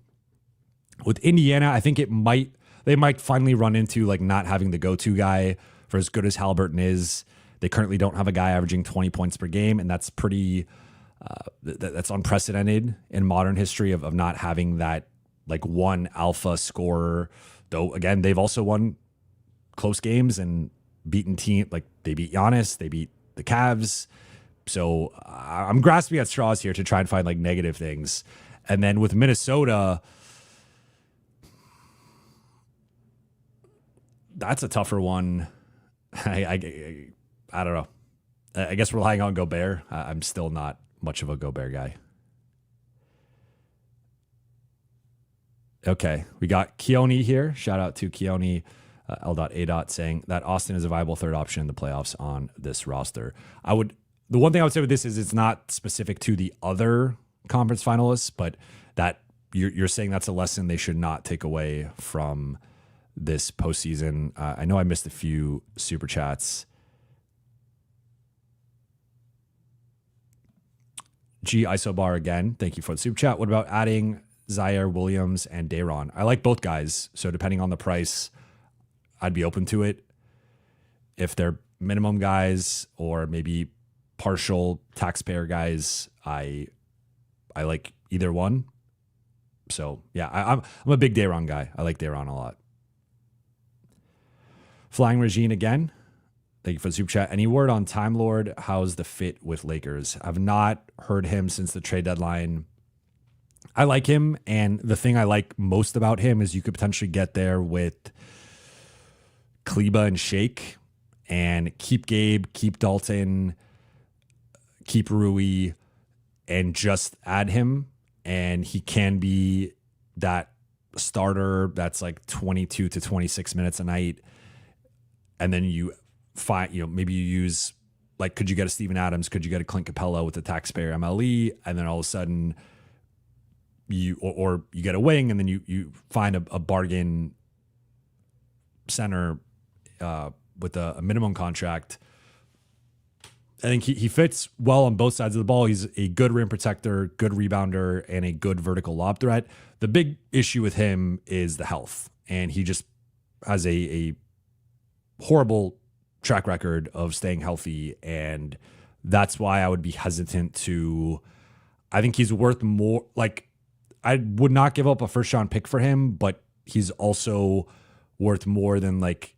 Speaker 2: with Indiana. I think they might finally run into like not having the go-to guy. For as good as Halliburton is, they currently don't have a guy averaging 20 points per game, and that's pretty that's unprecedented in modern history of not having that like one alpha scorer. Though again, they've also won close games and beaten team, like they beat Giannis, they beat the Cavs. So I'm grasping at straws here to try and find like negative things. And then with Minnesota, that's a tougher one. I don't know. I guess relying on Gobert. I'm still not much of a Gobert guy. Okay, we got Keone here. Shout out to Keone, L.A. saying that Austin is a viable third option in the playoffs on this roster. The one thing I would say with this is it's not specific to the other conference finalists, but that you're saying that's a lesson they should not take away from this postseason. I know I missed a few super chats. G Isobar again, thank you for the super chat. What about adding Zaire Williams and Day'Ron? I like both guys, so depending on the price, I'd be open to it. If they're minimum guys or maybe partial taxpayer guys, I like either one. So yeah, I'm a big Day'Ron guy. I like Day'Ron a lot. Flying Regine again, thank you for the super chat. Any word on Time Lord? How's the fit with Lakers? I've not heard him since the trade deadline. I like him, and the thing I like most about him is you could potentially get there with Kleba and Shake and keep Gabe, keep Dalton, keep Rui, and just add him, and he can be that starter that's like 22 to 26 minutes a night. And then you find, maybe you use, like, could you get a Steven Adams? Could you get a Clint Capella with the taxpayer MLE? And then all of a sudden you get a wing, and then you find a bargain center with a minimum contract. I think he fits well on both sides of the ball. He's a good rim protector, good rebounder, and a good vertical lob threat. The big issue with him is the health, and he just has a horrible track record of staying healthy, and that's why I would be hesitant to. I think he's worth more. Like, I would not give up a first round pick for him, but he's also worth more than like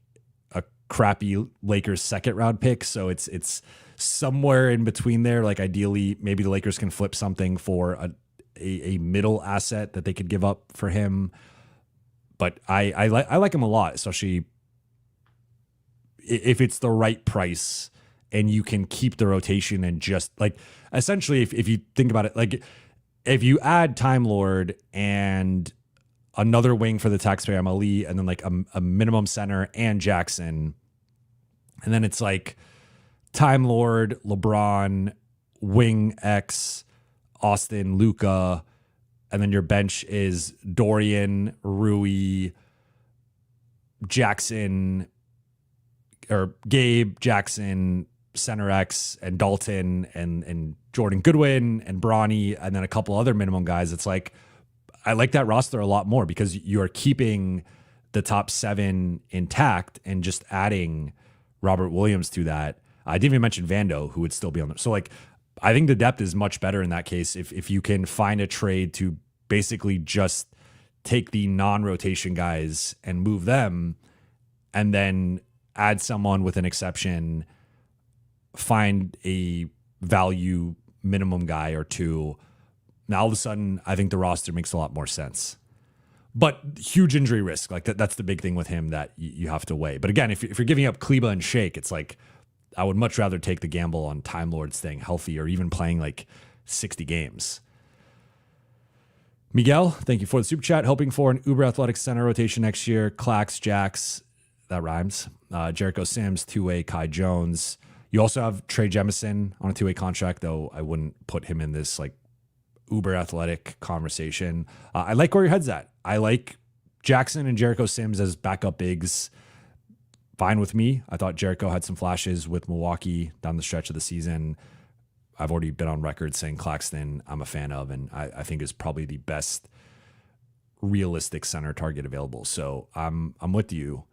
Speaker 2: a crappy Lakers second round pick. So it's somewhere in between there. Like, ideally, maybe the Lakers can flip something for a middle asset that they could give up for him. But I like him a lot, especially if it's the right price and you can keep the rotation and just like, essentially, if you think about it, like if you add Time Lord and another wing for the taxpayer MLE and then like a minimum center and Jackson, and then it's like Time Lord, LeBron, wing X, Austin, Luka, and then your bench is Dorian, Rui, Jackson, or Gabe, Jackson, Center X, and Dalton, and Jordan Goodwin, and Bronny, and then a couple other minimum guys. It's like, I like that roster a lot more because you're keeping the top 7 intact and just adding Robert Williams to that. I didn't even mention Vando, who would still be on there. So like, I think the depth is much better in that case if you can find a trade to basically just take the non-rotation guys and move them, and then add someone with an exception, find a value minimum guy or two. Now all of a sudden, I think the roster makes a lot more sense. But huge injury risk, like that's the big thing with him that you have to weigh. But again, if you're giving up Kleba and Shake, it's like, I would much rather take the gamble on Time Lord staying healthy or even playing like 60 games. Miguel, thank you for the super chat. Hoping for an uber athletic center rotation next year. Clax, Jax, that rhymes. Jericho Sims, two-way Kai Jones. You also have Trey Jemison on a two-way contract, though I wouldn't put him in this like uber athletic conversation. I like where your head's at. I like Jackson and Jericho Sims as backup bigs. Fine with me. I thought Jericho had some flashes with Milwaukee down the stretch of the season. I've already been on record saying Claxton I'm a fan of, and I think is probably the best realistic center target available. So I'm with you.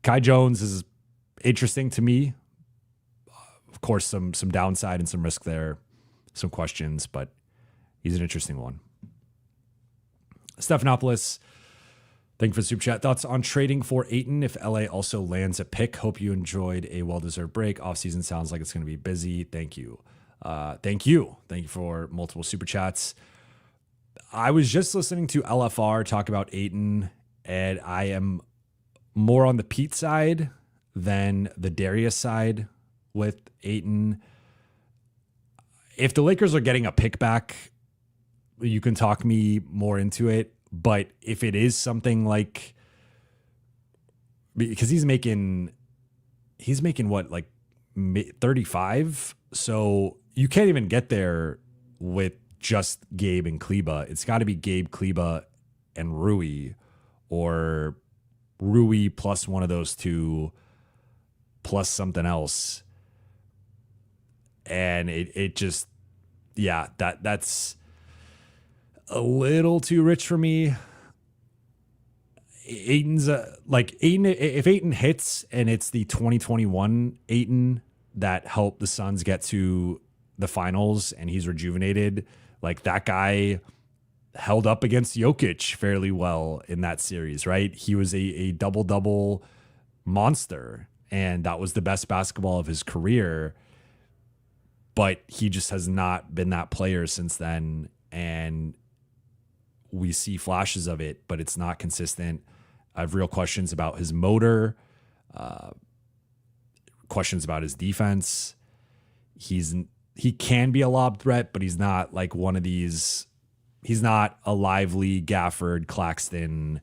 Speaker 2: Kai Jones is interesting to me. Of course, some downside and some risk there, some questions, but he's an interesting one. Stephanopoulos, thank you for the super chat. Thoughts on trading for Ayton if LA also lands a pick? Hope you enjoyed a well-deserved break. Offseason sounds like it's going to be busy. Thank you. Thank you for multiple super chats. I was just listening to LFR talk about Ayton, and I am more on the Pete side than the Darius side with Ayton. If the Lakers are getting a pick back, you can talk me more into it. But if it is something like, because he's making what, like 35? So you can't even get there with just Gabe and Kleba. It's got to be Gabe, Kleba, and Rui, or Rui plus one of those two plus something else. And it just, yeah, that's a little too rich for me. Ayton's Ayton, if Ayton hits and it's the 2021 Ayton that helped the Suns get to the finals and he's rejuvenated, like that guy held up against Jokic fairly well in that series, right? He was a double-double monster, and that was the best basketball of his career, but he just has not been that player since then, and we see flashes of it, but it's not consistent. I have real questions about his motor, questions about his defense. He can be a lob threat, but he's not like one of these. He's not a Lively, Gafford, Claxton,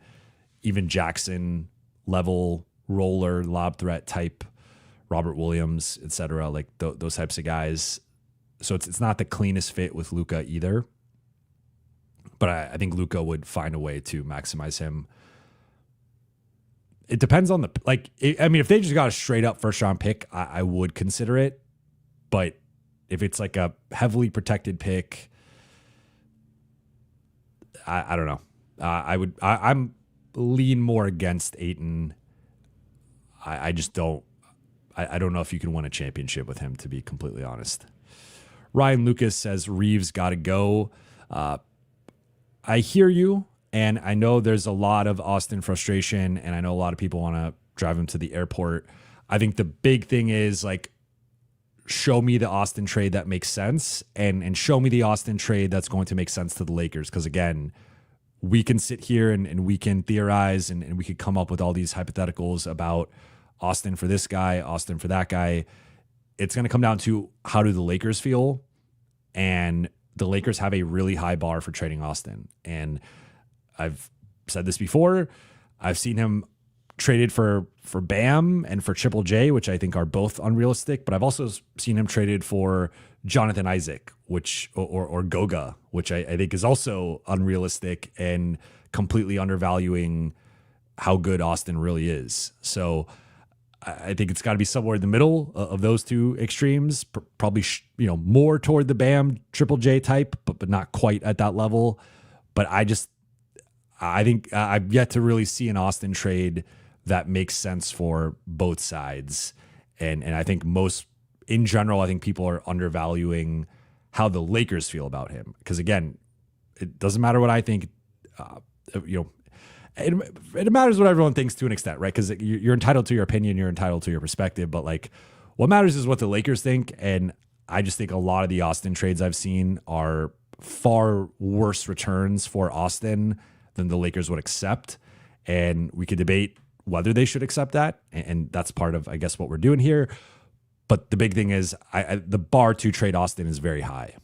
Speaker 2: even Jackson level roller lob threat type, Robert Williams, etc. Like those types of guys. So it's not the cleanest fit with Luka either. But I think Luka would find a way to maximize him. It depends on if they just got a straight up first round pick, I would consider it. But if it's like a heavily protected pick, I don't know. I'm lean more against Ayton. I just don't. I don't know if you can win a championship with him, to be completely honest. Ryan Lucas says Reaves got to go. I hear you, and I know there's a lot of Austin frustration, and I know a lot of people want to drive him to the airport. I think the big thing is like, show me the Austin trade that makes sense, and show me the Austin trade that's going to make sense to the Lakers. Because again, we can sit here and we can theorize and we could come up with all these hypotheticals about Austin for this guy, Austin for that guy. It's going to come down to, how do the Lakers feel? And the Lakers have a really high bar for trading Austin. And I've said this before. I've seen him traded for Bam and for Triple J, which I think are both unrealistic. But I've also seen him traded for Jonathan Isaac, or Goga, which I think is also unrealistic and completely undervaluing how good Austin really is. So I think it's got to be somewhere in the middle of those two extremes, probably more toward the Bam Triple J type, but not quite at that level. But I think I've yet to really see an Austin trade that makes sense for both sides. And I think in general, I think people are undervaluing how the Lakers feel about him. Because again, it doesn't matter what I think, it matters what everyone thinks to an extent, right? Because you're entitled to your opinion, you're entitled to your perspective, but like what matters is what the Lakers think. And I just think a lot of the Austin trades I've seen are far worse returns for Austin than the Lakers would accept. And we could debate whether they should accept that. And that's part of, I guess, what we're doing here. But the big thing is the bar to trade Austin is very high.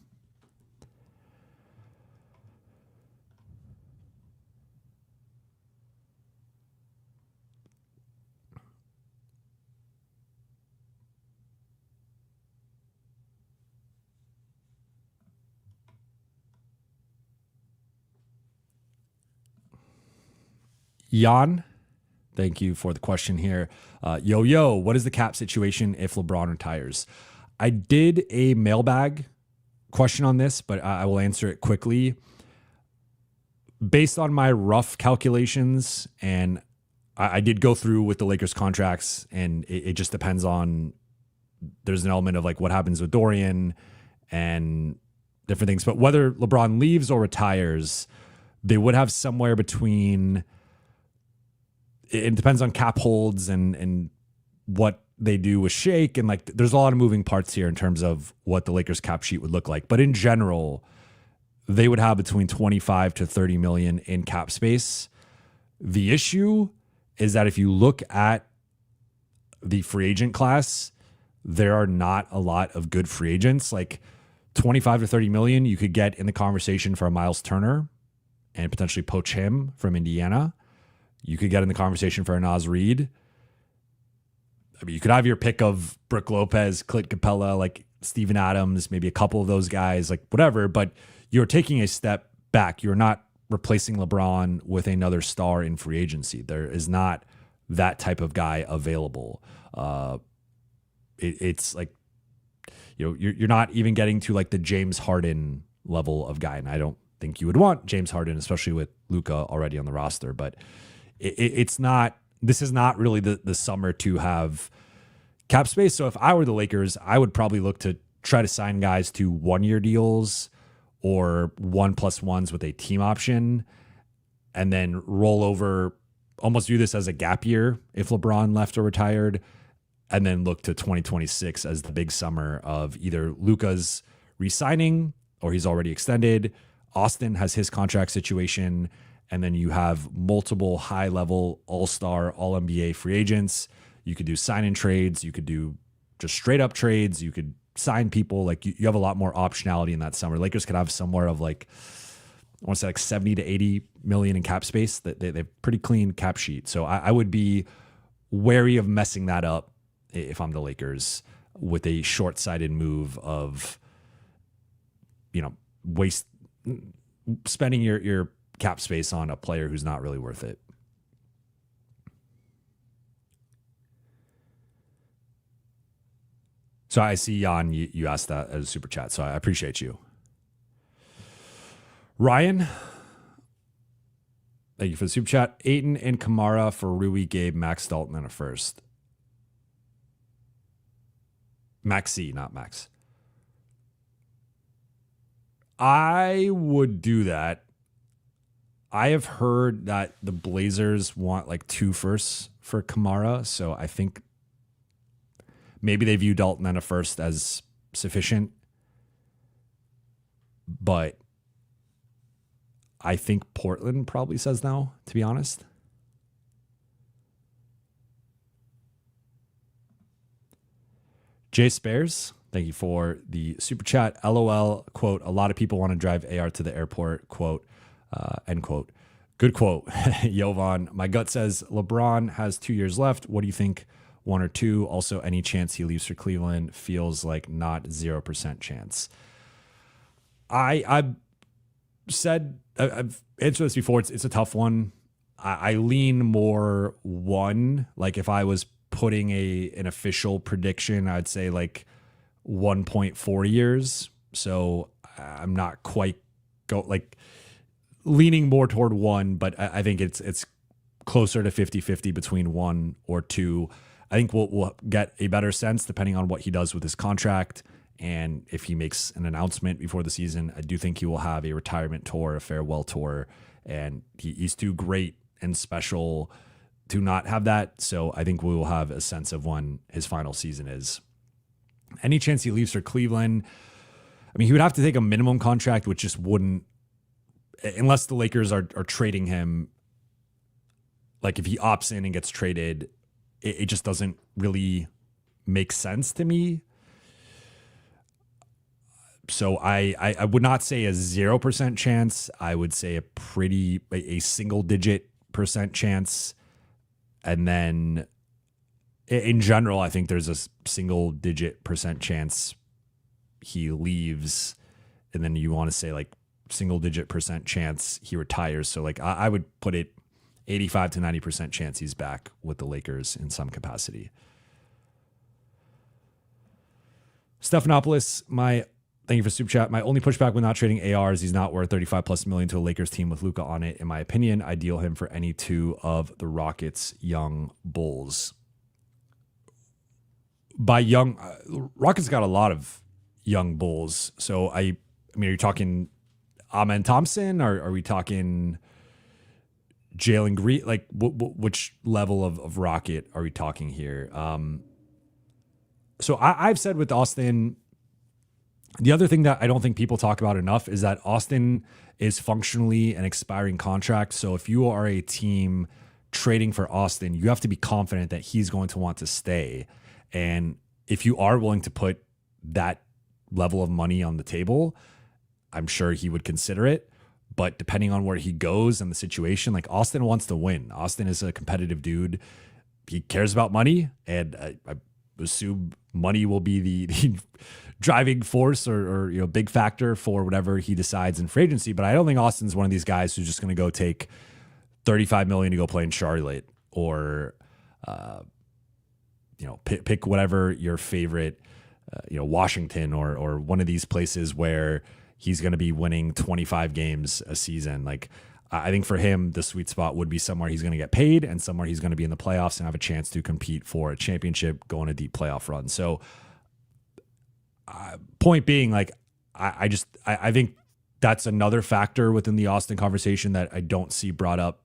Speaker 2: Jan, thank you for the question here. What is the cap situation if LeBron retires? I did a mailbag question on this, but I will answer it quickly. Based on my rough calculations, and I did go through with the Lakers contracts, and it just depends on, there's an element of like what happens with Dorian and different things. But whether LeBron leaves or retires, they would have somewhere between, it depends on cap holds and what they do with Shake. And like, there's a lot of moving parts here in terms of what the Lakers cap sheet would look like. But in general, they would have between 25 to 30 million in cap space. The issue is that if you look at the free agent class, there are not a lot of good free agents. Like 25 to 30 million, you could get in the conversation for a Miles Turner and potentially poach him from Indiana. You could get in the conversation for a Naz Reid. I mean, you could have your pick of Brook Lopez, Clint Capella, like Steven Adams, maybe a couple of those guys, like whatever, but you're taking a step back. You're not replacing LeBron with another star in free agency. There is not that type of guy available. It's like, you're not even getting to like the James Harden level of guy. And I don't think you would want James Harden, especially with Luka already on the roster, but it's not, this is not really the summer to have cap space. So if I were the Lakers, I would probably look to try to sign guys to 1-year deals or 1+1s with a team option, and then roll over, almost view this as a gap year if LeBron left or retired, and then look to 2026 as the big summer of either Luka's re-signing or he's already extended. Austin has his contract situation, and then you have multiple high-level all-star, all-NBA free agents. You could do sign-in trades. You could do just straight-up trades. You could sign people. Like you have a lot more optionality in that summer. Lakers could have somewhere of like, I want to say like 70 to 80 million in cap space. That they have pretty clean cap sheet. So I would be wary of messing that up if I'm the Lakers with a short-sighted move of, spending your cap space on a player who's not really worth it. So I see, Jan, you asked that as a super chat, so I appreciate you. Ryan, thank you for the super chat. Ayton and Kamara for Rui, Gabe, Max Dalton, and a first. Maxi, not Max. I would do that. I have heard that the Blazers want like 2 firsts for Kamara, so I think maybe they view Dalton and a first as sufficient. But I think Portland probably says no, to be honest. Jay Spares, thank you for the super chat. LOL, quote, a lot of people want to drive AR to the airport, quote, end quote. Good quote. Jovan, my gut says LeBron has 2 years left. What do you think 1 or 2. Also, any chance he leaves for Cleveland feels like not 0% chance. I've answered this before. It's a tough one. I lean more 1. Like if I was putting an official prediction, I'd say like 1.4 years. So I'm not quite leaning more toward 1, but I think it's closer to 50-50 between 1 or 2. I think we'll get a better sense depending on what he does with his contract. And if he makes an announcement before the season, I do think he will have a retirement tour, a farewell tour. And he's too great and special to not have that. So I think we will have a sense of when his final season is. Any chance he leaves for Cleveland? I mean, he would have to take a minimum contract, which just wouldn't, unless the Lakers are trading him. Like if he opts in and gets traded, it just doesn't really make sense to me. So I would not say a 0% chance. I would say a single digit % chance. And then in general, I think there's a single digit % chance he leaves. And then you want to say like single digit % chance he retires. So like I would put it 85 to 90% chance he's back with the Lakers in some capacity. Stephanopoulos, thank you for super chat. My only pushback when not trading AR is he's not worth 35+ million to a Lakers team with Luka on it. In my opinion, I deal him for any 2 of the Rockets' young Bulls. By young, Rockets got a lot of young Bulls. So I mean, are you talking Amen Thompson, or are we talking Jalen Green? Like which level of Rocket are we talking here? So I've said with Austin, the other thing that I don't think people talk about enough is that Austin is functionally an expiring contract. So if you are a team trading for Austin, you have to be confident that he's going to want to stay. And if you are willing to put that level of money on the table, I'm sure he would consider it. But depending on where he goes and the situation, like Austin wants to win. Austin is a competitive dude. He cares about money, and I assume money will be the driving force or big factor for whatever he decides in free agency. But I don't think Austin's one of these guys who's just going to go take $35 million to go play in Charlotte or pick whatever your favorite Washington or one of these places where he's going to be winning 25 games a season. Like I think for him, the sweet spot would be somewhere he's going to get paid and somewhere he's going to be in the playoffs and have a chance to compete for a championship, go on a deep playoff run. So point being, like, I think that's another factor within the Austin conversation that I don't see brought up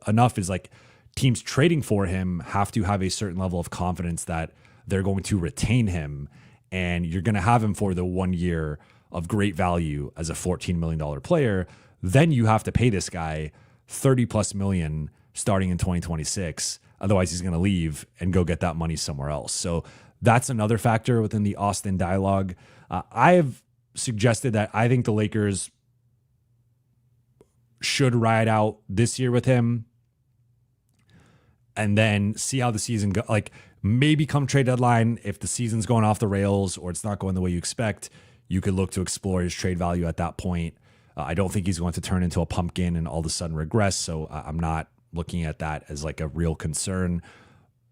Speaker 2: enough is like teams trading for him have to have a certain level of confidence that they're going to retain him, and you're going to have him for the 1 year of great value as a $14 million player. Then you have to pay this guy $30+ million starting in 2026. Otherwise, he's going to leave and go get that money somewhere else. So that's another factor within the Austin dialogue. I have suggested that I think the Lakers should ride out this year with him and then see how the season goes. Like maybe come trade deadline, if the season's going off the rails or it's not going the way you expect, you could look to explore his trade value at that point. I don't think he's going to turn into a pumpkin and all of a sudden regress. So I'm not looking at that as like a real concern.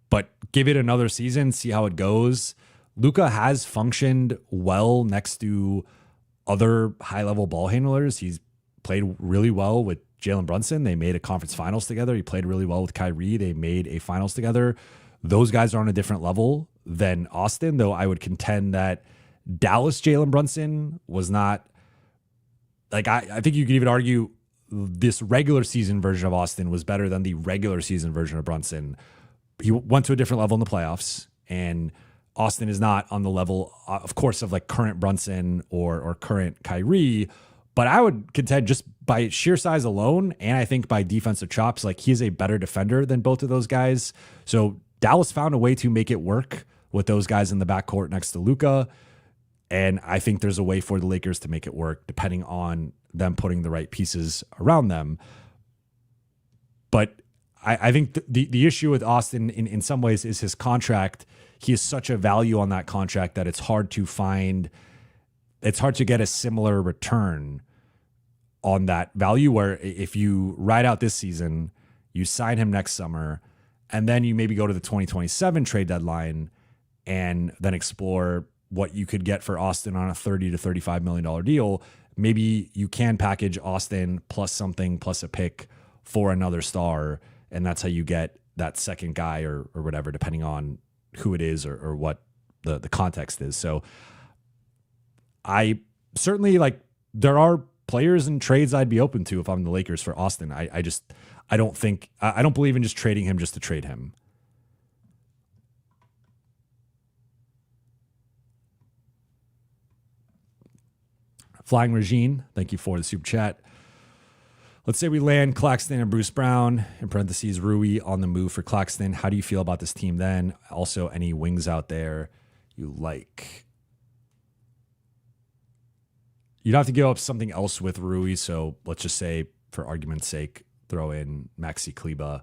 Speaker 2: But give it another season, see how it goes. Luka has functioned well next to other high-level ball handlers. He's played really well with Jalen Brunson. They made a conference finals together. He played really well with Kyrie. They made a finals together. Those guys are on a different level than Austin, though I would contend that Dallas Jalen Brunson was not, like, I think you could even argue this regular season version of Austin was better than the regular season version of Brunson. He went to a different level in the playoffs, and Austin is not on the level, of course, of like current Brunson or current Kyrie. But I would contend just by sheer size alone, and I think by defensive chops, like he's a better defender than both of those guys. So Dallas found a way to make it work with those guys in the backcourt next to Luka. And I think there's a way for the Lakers to make it work depending on them putting the right pieces around them. But I think the issue with Austin in some ways is his contract. He is such a value on that contract that it's hard to get a similar return on that value, where if you ride out this season, you sign him next summer, and then you maybe go to the 2027 trade deadline and then explore what you could get for Austin on a $30 to $35 million deal. Maybe you can package Austin plus something, plus a pick for another star, and that's how you get that second guy or whatever, depending on who it is or what the context is. So I certainly, like, there are players and trades I'd be open to if I'm the Lakers for Austin. I don't believe in just trading him just to trade him. Flying Regine, thank you for the super chat. Let's say we land Claxton and Bruce Brown, in parentheses, Rui, on the move for Claxton. How do you feel about this team then? Also, any wings out there you like? You'd have to give up something else with Rui, so let's just say, for argument's sake, throw in Maxi Kleba.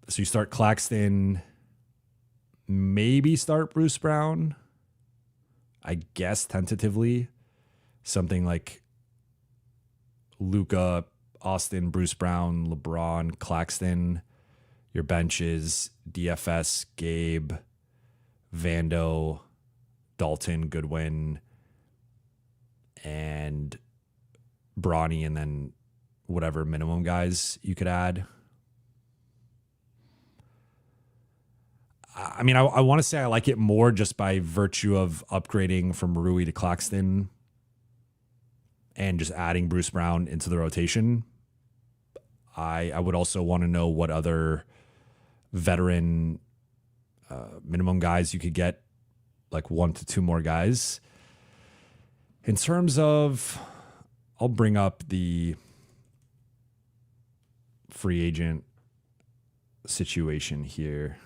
Speaker 2: So you start Claxton, maybe start Bruce Brown, I guess tentatively. Something like Luka, Austin, Bruce Brown, LeBron, Claxton. Your bench is DFS, Gabe, Vando, Dalton, Goodwin, and Bronny, and then whatever minimum guys you could add. I mean, I want to say I like it more just by virtue of upgrading from Rui to Claxton and just adding Bruce Brown into the rotation. I would also want to know what other veteran minimum guys you could get, like 1 to 2 more guys. In terms of, I'll bring up the free agent situation here.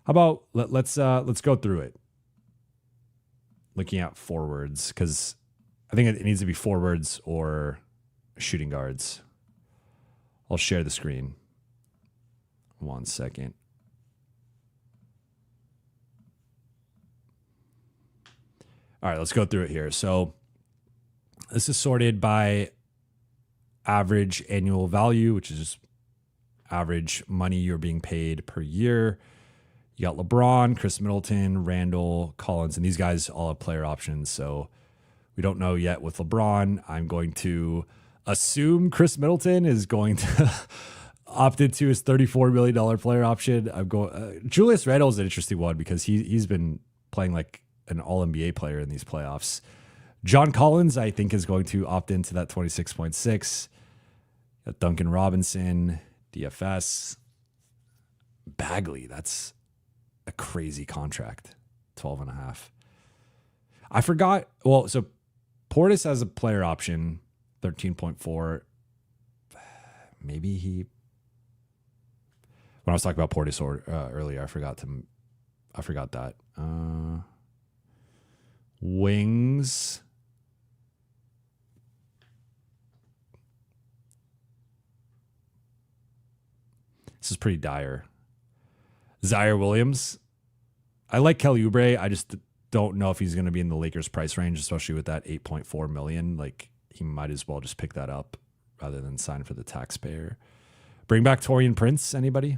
Speaker 2: How about let's go through it. Looking at forwards, because I think it needs to be forwards or shooting guards. I'll share the screen. 1 second. All right, let's go through it here. So this is sorted by average annual value, which is just average money you're being paid per year. You got LeBron, Chris Middleton, Randall, Collins, and these guys all have player options. So we don't know yet with LeBron. I'm going to assume Chris Middleton is going to opt into his $34 million player option. I'm going. Julius Randle is an interesting one because he's been playing like an All-NBA player in these playoffs. John Collins, I think, is going to opt into that 26.6. Got Duncan Robinson, DFS. Bagley, that's a crazy contract, 12.5. I forgot. Well, so Portis has a player option, 13.4. Maybe when I was talking about Portis earlier, I forgot that. Wings. This is pretty dire. Zaire Williams. I like Kelly Oubre. I just don't know if he's going to be in the Lakers price range, especially with that $8.4 million. Like, he might as well just pick that up rather than sign for the taxpayer. Bring back Taurean Prince. Anybody?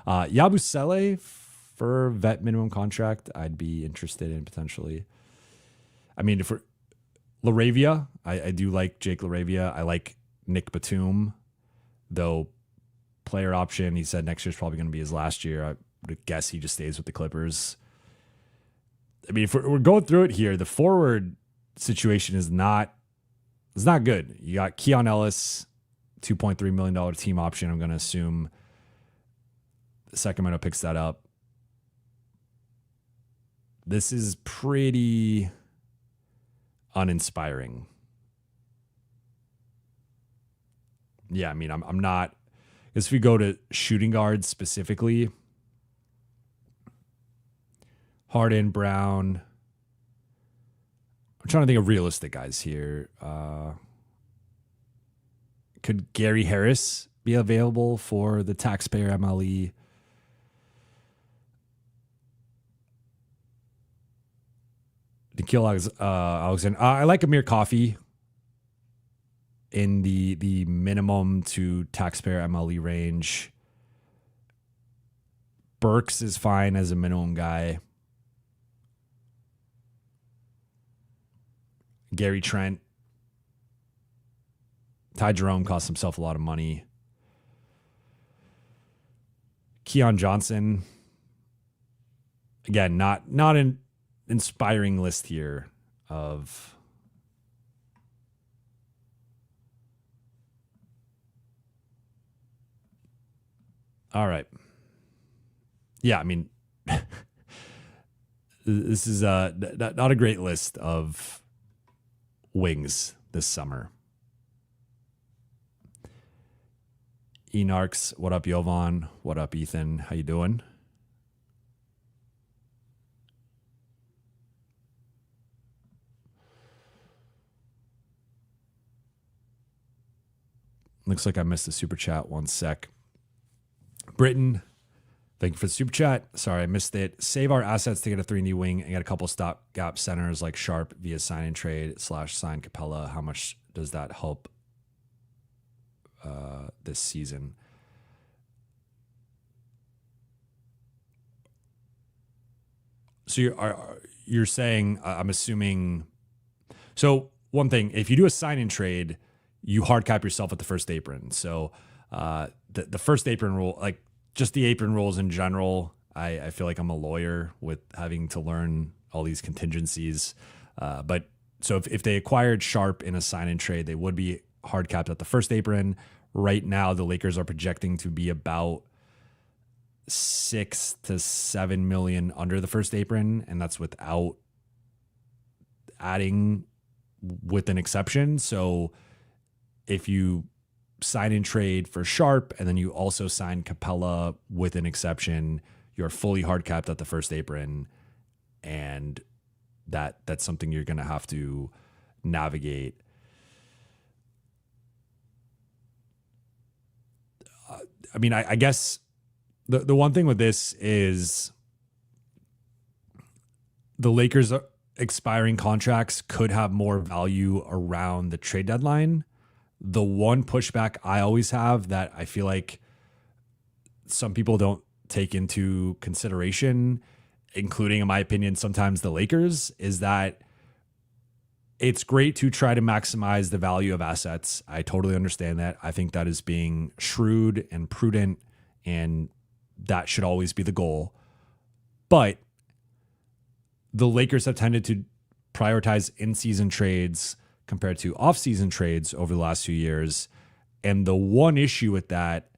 Speaker 2: Yabusele for vet minimum contract, I'd be interested in potentially. I mean, if we're LaRavia, I do like Jake LaRavia. I like Nick Batum, though player option. He said next year's probably going to be his last year. I would guess he just stays with the Clippers. I mean, if we're going through it here, the forward situation is not good. You got Keon Ellis, $2.3 million team option. I'm going to assume Sacramento picks that up. This is pretty uninspiring. Yeah, I mean, I'm not. If we go to shooting guards specifically, Harden, Brown. I'm trying to think of realistic guys here. Could Gary Harris be available for the taxpayer MLE? Nikhil Alexander. I like Amir Coffey in the minimum to taxpayer MLE range. Burks is fine as a minimum guy. Gary Trent. Ty Jerome cost himself a lot of money. Keon Johnson. Again, not an inspiring list here of all right. Yeah, I mean, this is not a great list of wings this summer. Enarks, what up, Jovan? What up, Ethan? How you doing? Looks like I missed the super chat. One sec. Britain, thank you for the super chat. Sorry, I missed it. Save our assets to get a 3D wing and get a couple stopgap centers like Sharp via sign and trade / sign Capella. How much does that help this season? So you're saying, I'm assuming. So one thing, if you do a sign and trade, you hard cap yourself at the first apron. So the first apron rule, like just the apron rules in general, I feel like I'm a lawyer with having to learn all these contingencies. But so if they acquired Sharp in a sign and trade, they would be hard capped at the first apron. Right now, the Lakers are projecting to be about 6 to 7 million under the first apron, and that's without adding with an exception. So if you sign and trade for Sharp and then you also sign Capella with an exception, you're fully hard capped at the first apron, and that's something you're going to have to navigate. I mean, I guess the one thing with this is the Lakers' expiring contracts could have more value around the trade deadline. The one pushback I always have that I feel like some people don't take into consideration, including, in my opinion, sometimes the Lakers, is that it's great to try to maximize the value of assets. I totally understand that. I think that is being shrewd and prudent, and that should always be the goal. But the Lakers have tended to prioritize in-season trades compared to off-season trades over the last few years. And the one issue with that,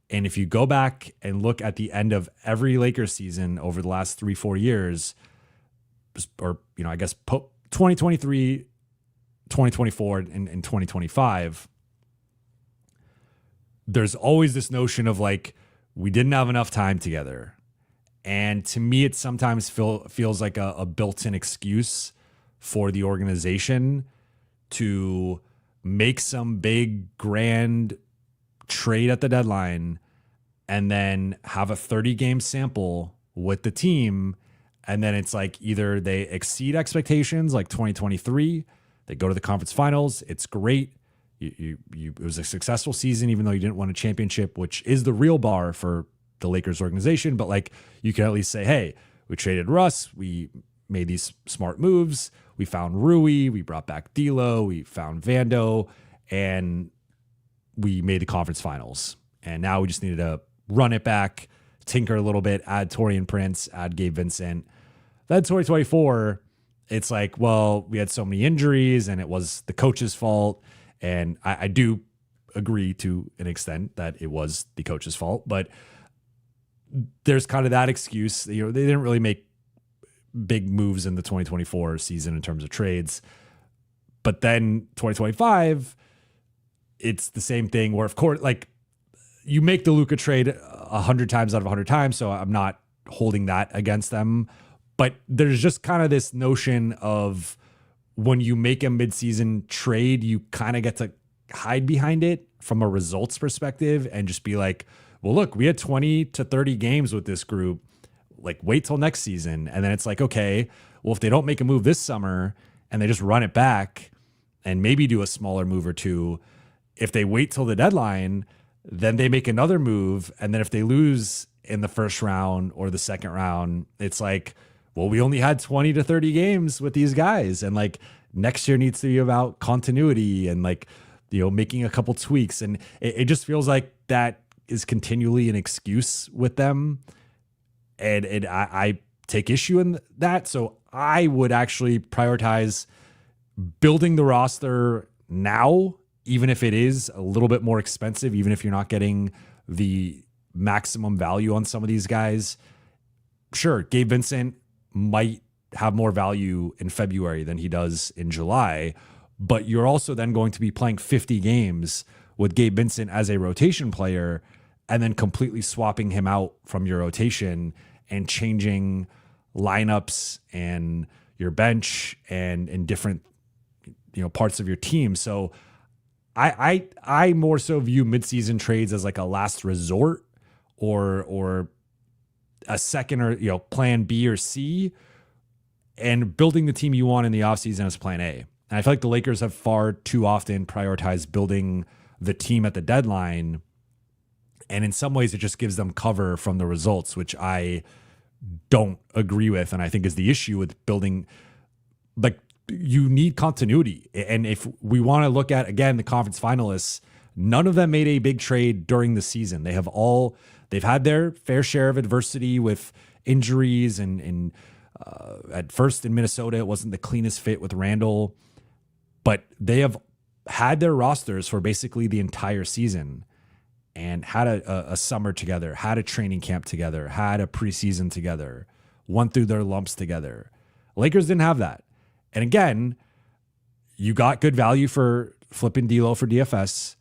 Speaker 2: and if you go back and look at the end of every Lakers season over the last 3-4 years, or, I guess 2023, 2024, and 2025, there's always this notion of like, we didn't have enough time together. And to me, it sometimes feels like a built-in excuse for the organization to make some big, grand trade at the deadline and then have a 30-game sample with the team. And then it's like either they exceed expectations, like 2023, they go to the conference finals. It's great. It was a successful season, even though you didn't win a championship, which is the real bar for the Lakers organization. But like, you can at least say, hey, we traded Russ. We made these smart moves. We found Rui. We brought back D'Lo. We found Vando, and we made the conference finals. And now we just needed to run it back, tinker a little bit, add Taurean Prince, add Gabe Vincent. Then 2024, it's like, well, we had so many injuries and it was the coach's fault. And I do agree to an extent that it was the coach's fault, but there's kind of that excuse. They didn't really make big moves in the 2024 season in terms of trades. But then 2025, it's the same thing where, of course, like, you make the Luka trade 100 times out of 100 times, so I'm not holding that against them. But there's just kind of this notion of when you make a midseason trade, you kind of get to hide behind it from a results perspective and just be like, well, look, we had 20 to 30 games with this group. Like, wait till next season. And then it's like, okay, well, if they don't make a move this summer and they just run it back and maybe do a smaller move or two, if they wait till the deadline, then they make another move. And then if they lose in the first round or the second round, it's like, well, we only had 20 to 30 games with these guys. And like, next year needs to be about continuity and like, making a couple tweaks. And it just feels like that is continually an excuse with them. And I take issue in that. So I would actually prioritize building the roster now, even if it is a little bit more expensive, even if you're not getting the maximum value on some of these guys. Sure, Gabe Vincent might have more value in February than he does in July, but you're also then going to be playing 50 games with Gabe Vincent as a rotation player and then completely swapping him out from your rotation and changing lineups and your bench and in different parts of your team. So I more so view midseason trades as like a last resort or a second or plan B or C, and building the team you want in the offseason as plan A. And I feel like the Lakers have far too often prioritized building the team at the deadline. And in some ways, it just gives them cover from the results, which I don't agree with. And I think is the issue with building. Like, you need continuity. And if we want to look at, again, the conference finalists, none of them made a big trade during the season. They've had their fair share of adversity with injuries. And at first in Minnesota, it wasn't the cleanest fit with Randall. But they have had their rosters for basically the entire season and had a summer together, had a training camp together, had a preseason together, went through their lumps together. Lakers didn't have that. And again, you got good value for flipping D'Lo for DFS.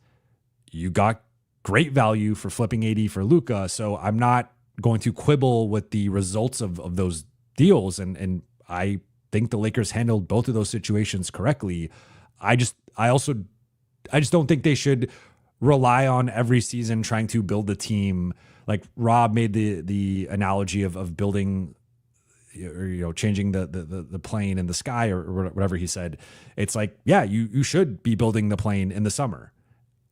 Speaker 2: You got great value for flipping AD for Luka. So I'm not going to quibble with the results of those deals. And I think the Lakers handled both of those situations correctly. I just don't think they should rely on every season trying to build the team. Like Rob made the analogy of building, or changing the plane in the sky or whatever he said. It's like, yeah, you should be building the plane in the summer.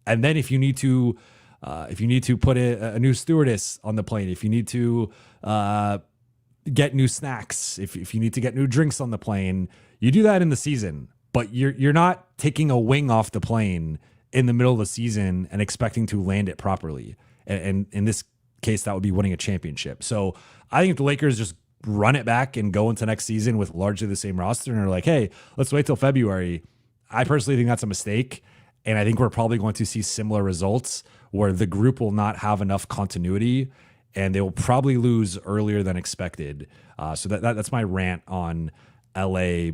Speaker 2: And then if you need to put a new stewardess on the plane, if you need to get new snacks, if you need to get new drinks on the plane, you do that in the season. But you're not taking a wing off the plane in the middle of the season and expecting to land it properly. And in this case, that would be winning a championship. So I think if the Lakers just run it back and go into next season with largely the same roster and are like, hey, let's wait till February, I personally think that's a mistake. And I think we're probably going to see similar results where the group will not have enough continuity and they will probably lose earlier than expected. So that's my rant on LA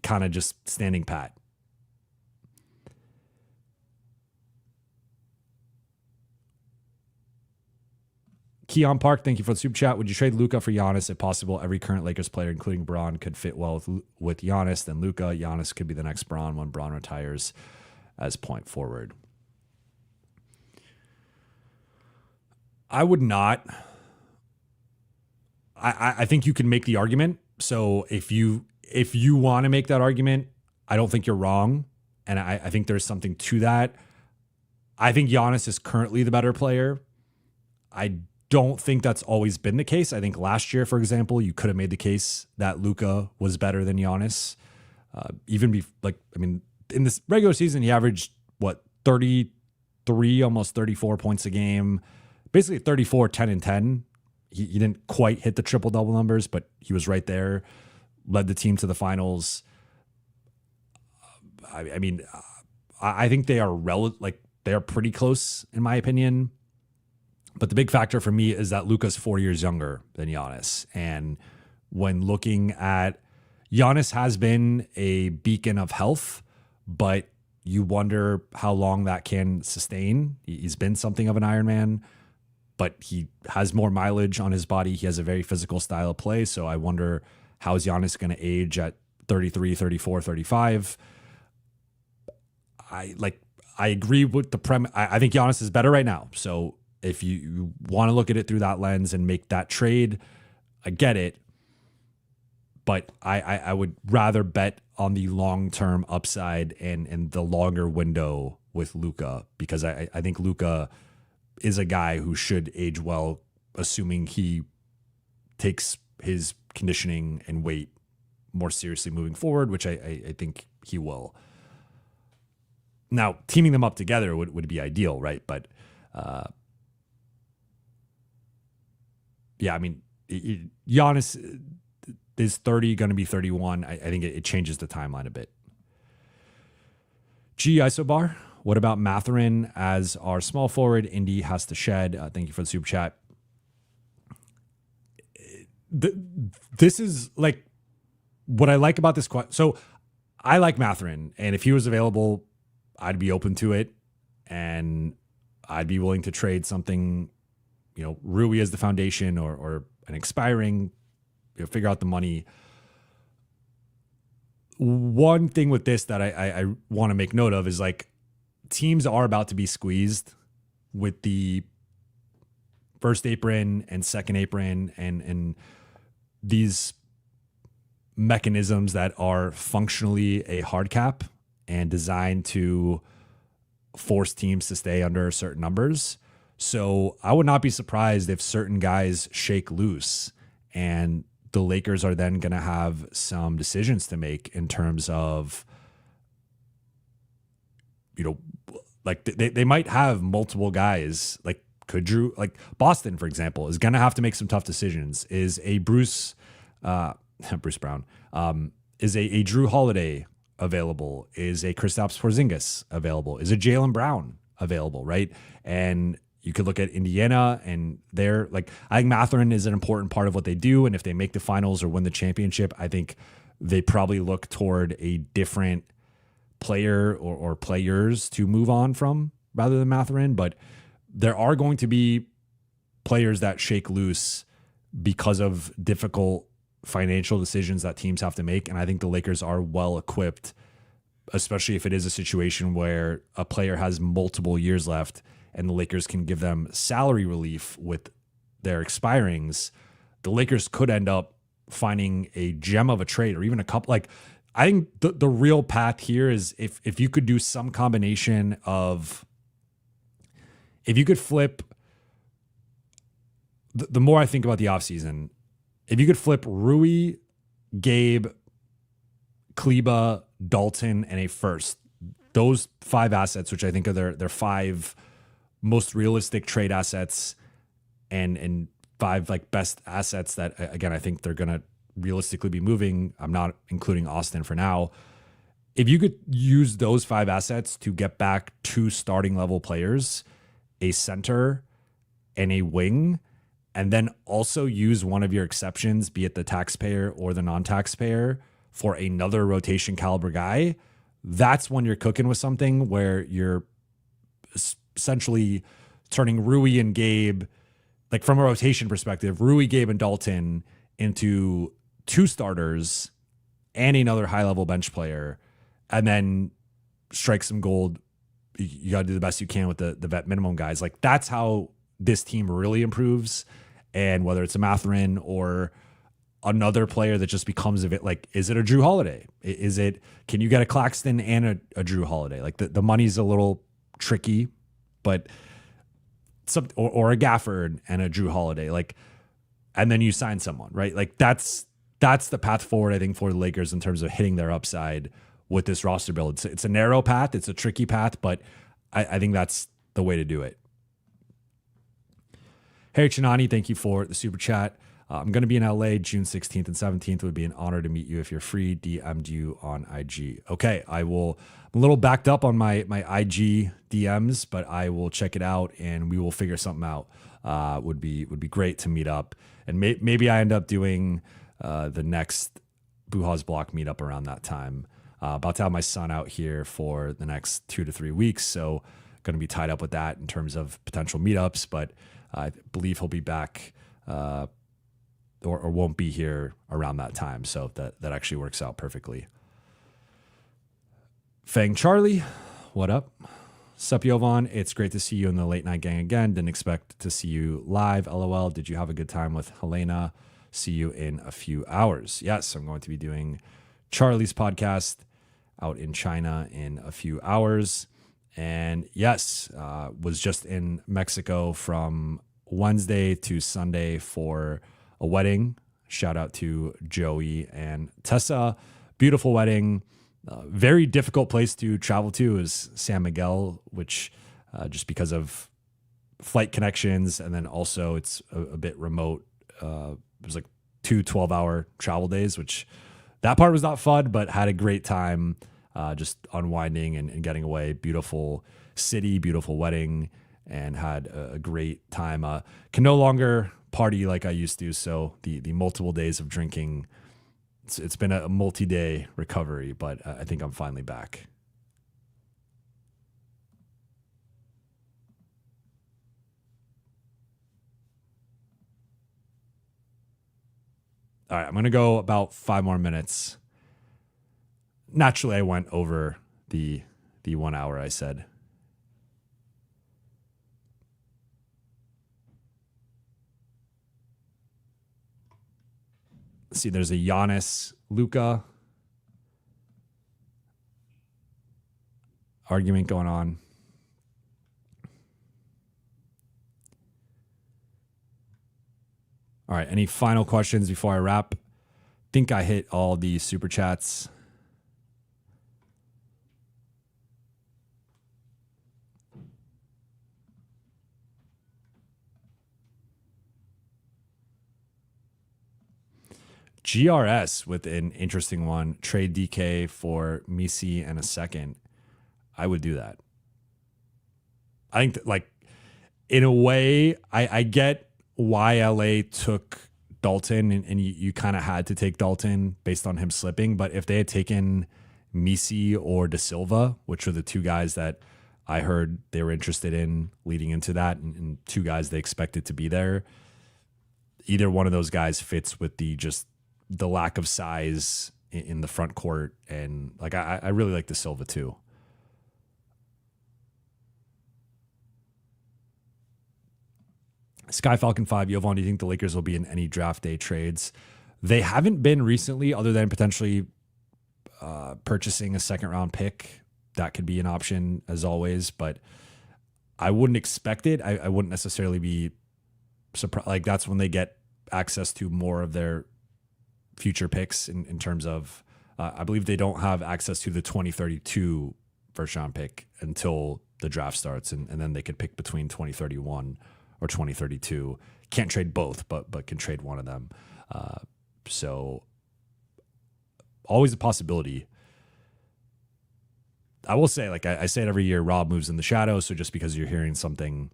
Speaker 2: kind of just standing pat. Keon Park, thank you for the super chat. Would you trade Luka for Giannis if possible? Every current Lakers player, including Braun, could fit well with Giannis. Then Luka. Giannis could be the next Braun when Braun retires as point forward. I would not. I think you can make the argument. So if you want to make that argument, I don't think you're wrong. And I think there's something to that. I think Giannis is currently the better player. I don't think that's always been the case. I think last year, for example, you could have made the case that Luka was better than Giannis. In this regular season, he averaged 33, almost 34 points a game, basically 34, 10 and 10. He didn't quite hit the triple double numbers, but he was right there, led the team to the finals. I think they are they are pretty close in my opinion. But the big factor for me is that Luka's 4 years younger than Giannis. And when looking at Giannis has been a beacon of health, but you wonder how long that can sustain. He's been something of an Iron Man, but he has more mileage on his body. He has a very physical style of play. So I wonder how is Giannis going to age at 33, 34, 35. I agree with the premise. I think Giannis is better right now. So if you want to look at it through that lens and make that trade, I get it. But I would rather bet on the long-term upside and the longer window with Luka, because I think Luka is a guy who should age well, assuming he takes his conditioning and weight more seriously moving forward, which I think he will. Now, teaming them up together would be ideal, right? But yeah, I mean, Giannis is 30, going to be 31. I think it changes the timeline a bit. G Isobar, what about Mathurin as our small forward? Indy has to shed. Thank you for the super chat. This is like what I like about this question. So I like Mathurin, and if he was available, I'd be open to it, and I'd be willing to trade something, Rui as the foundation or an expiring, figure out the money. One thing with this that I want to make note of is like teams are about to be squeezed with the first apron and second apron and these mechanisms that are functionally a hard cap and designed to force teams to stay under certain numbers. So I would not be surprised if certain guys shake loose, and the Lakers are then going to have some decisions to make in terms of, like they might have multiple guys. Like like Boston, for example, is going to have to make some tough decisions. Is a Bruce Brown, is a Drew Holiday available? Is a Kristaps Porzingis available? Is a Jaylen Brown available? Right. And you could look at Indiana, and they're like, I think Mathurin is an important part of what they do. And if they make the finals or win the championship, I think they probably look toward a different player or players to move on from rather than Mathurin. But there are going to be players that shake loose because of difficult financial decisions that teams have to make. And I think the Lakers are well equipped, especially if it is a situation where a player has multiple years left and the Lakers can give them salary relief with their expirings. The Lakers could end up finding a gem of a trade or even a couple. Like, I think the real path here is if you could do some combination of, if you could flip, the more I think about the offseason, if you could flip Rui, Gabe, Kleba, Dalton, and a first, those 5 assets, which I think are their 5 most realistic trade assets and 5 like best assets that, again, I think they're going to realistically be moving. I'm not including Austin for now. If you could use those 5 assets to get back 2 starting level players, a center and a wing, and then also use one of your exceptions, be it the taxpayer or the non-taxpayer, for another rotation caliber guy, that's when you're cooking with something where you're essentially turning Rui and Gabe, like from a rotation perspective, Rui, Gabe, and Dalton into 2 starters and another high-level bench player, and then strike some gold. You got to do the best you can with the vet minimum guys. Like, that's how this team really improves. And whether it's a Mathurin or another player that just becomes of it, like, is it a Drew Holiday? Is it, can you get a Claxton and a Drew Holiday? Like, the money's a little tricky, but or a Gafford and a Drew Holiday, like, and then you sign someone, right? Like, that's the path forward, I think, for the Lakers in terms of hitting their upside with this roster build. It's a narrow path, it's a tricky path, but I think that's the way to do it. Hey, Chinani, thank you for the super chat. I'm going to be in LA June 16th and 17th. It would be an honor to meet you if you're free. DM'd you on IG. Okay, I will. I'm a little backed up on my IG DMs, but I will check it out and we will figure something out. Would be great to meet up, and maybe I end up doing the next Buha's Block meetup around that time. About to have my son out here for the next 2 to 3 weeks, so going to be tied up with that in terms of potential meetups. But I believe he'll be back. Or won't be here around that time. So that actually works out perfectly. Fang Charlie, what up? Sup, Jovan? It's great to see you in the late night gang again. Didn't expect to see you live. LOL. Did you have a good time with Helena? See you in a few hours. Yes, I'm going to be doing Charlie's podcast out in China in a few hours. And yes, was just in Mexico from Wednesday to Sunday for a wedding. Shout out to Joey and Tessa. Beautiful wedding. Very difficult place to travel to is San Miguel, which just because of flight connections, and then also it's a bit remote. It was like 2 12-hour travel days, which that part was not fun, but had a great time just unwinding and getting away. Beautiful city, beautiful wedding, and had a great time. Can no longer party like I used to, so the multiple days of drinking, it's been a multi-day recovery, but I think I'm finally back. All right, I'm going to go about 5 more minutes. Naturally, I went over the 1 hour I said. Let's see, there's a Giannis Luka argument going on. All right, any final questions before I wrap? Think I hit all the super chats. GRS with an interesting one. Trade DK for Misi and a second. I would do that. I think that, like, in a way, I get why LA took Dalton, and you kind of had to take Dalton based on him slipping. But if they had taken Misi or Da Silva, which are the two guys that I heard they were interested in leading into that, and two guys they expected to be there, either one of those guys fits with the lack of size in the front court. And like, I really like Da Silva too. Sky Falcon 5, Jovan, do you think the Lakers will be in any draft day trades? They haven't been recently, other than potentially purchasing a second round pick. That could be an option as always, but I wouldn't expect it. I wouldn't necessarily be surprised. Like, that's when they get access to more of their future picks in terms of, I believe they don't have access to the 2032 first round pick until the draft starts. And then they could pick between 2031 or 2032. Can't trade both, but can trade one of them. So always a possibility. I will say, like I say it every year, Rob moves in the shadows. So just because you're hearing something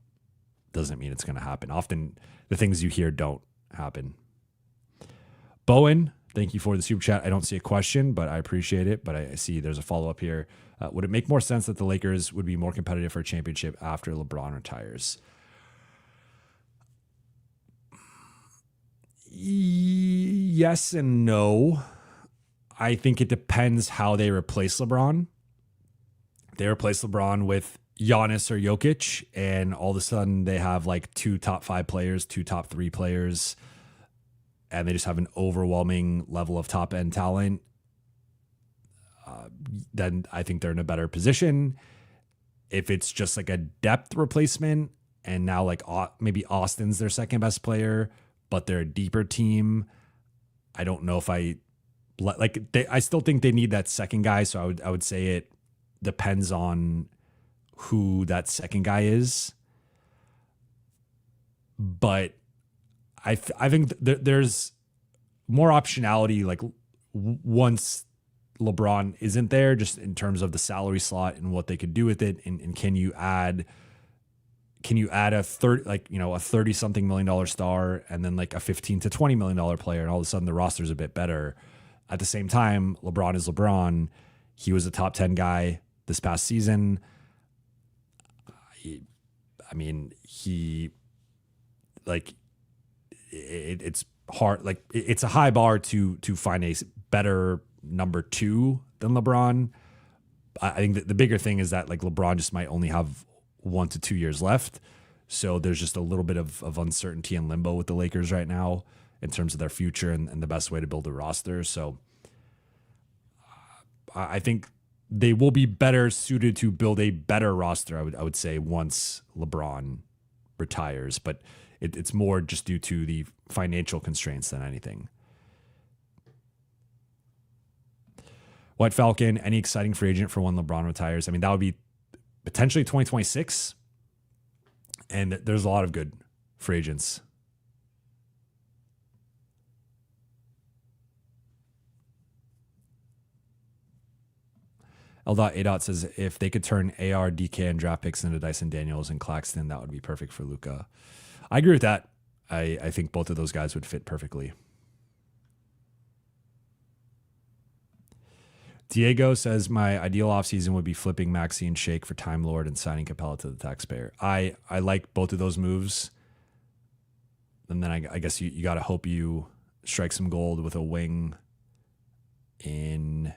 Speaker 2: doesn't mean it's going to happen. Often the things you hear don't happen. Bowen, thank you for the super chat. I don't see a question, but I appreciate it. But I see there's a follow-up here. Would it make more sense that the Lakers would be more competitive for a championship after LeBron retires? Yes and no. I think it depends how they replace LeBron. They replace LeBron with Giannis or Jokic, and all of a sudden they have like 2 top 5 players, 2 top 3 players, and they just have an overwhelming level of top end talent. Then I think they're in a better position. If it's just like a depth replacement, and now like maybe Austin's their second best player, but they're a deeper team, I don't know if I still think they need that second guy. So I would say it depends on who that second guy is. But I think there's more optionality, like once LeBron isn't there, just in terms of the salary slot and what they could do with it. And can you add a 30 something $million star and then like a $15 to $20 million player, and all of a sudden the roster's a bit better. At the same time, LeBron is LeBron. He was a top 10 guy this past season. It's hard. Like, it's a high bar to find a better number 2 than LeBron. I think that the bigger thing is that like LeBron just might only have 1 to 2 years left. So there's just a little bit of uncertainty and limbo with the Lakers right now in terms of their future and the best way to build a roster. So I think they will be better suited to build a better roster, I would say, once LeBron retires. But it's more just due to the financial constraints than anything. White Falcon, any exciting free agent for when LeBron retires? I mean, that would be potentially 2026. And there's a lot of good free agents. L.A. says if they could turn AR, DK, and draft picks into Dyson Daniels and Claxton, that would be perfect for Luka. I agree with that. I think both of those guys would fit perfectly. Diego says my ideal offseason would be flipping Maxey and Shake for Time Lord and signing Capella to the taxpayer. I like both of those moves. And then I guess you got to hope you strike some gold with a wing in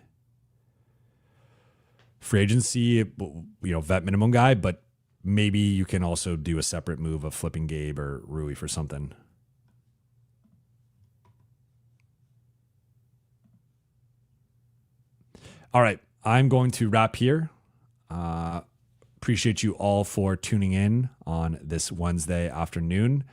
Speaker 2: free agency, vet minimum guy, but maybe you can also do a separate move of flipping Gabe or Rui for something. All right, I'm going to wrap here. Appreciate you all for tuning in on this Wednesday afternoon.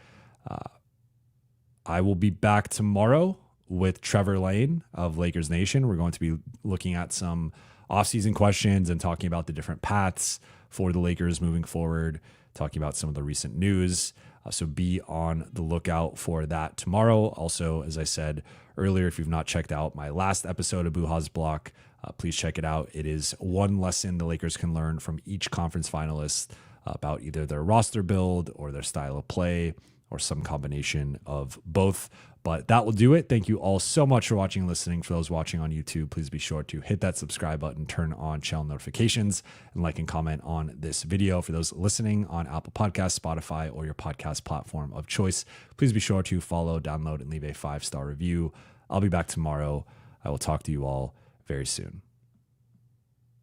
Speaker 2: I will be back tomorrow with Trevor Lane of Lakers Nation. We're going to be looking at some offseason questions and talking about the different paths for the Lakers moving forward, talking about some of the recent news. So be on the lookout for that tomorrow. Also, as I said earlier, if you've not checked out my last episode of Buha's Block, please check it out. It is one lesson the Lakers can learn from each conference finalist about either their roster build or their style of play or some combination of both. But that will do it. Thank you all so much for watching and listening. For those watching on YouTube, please be sure to hit that subscribe button, turn on channel notifications, and like and comment on this video. For those listening on Apple Podcasts, Spotify, or your podcast platform of choice, please be sure to follow, download, and leave a 5-star review. I'll be back tomorrow. I will talk to you all very soon.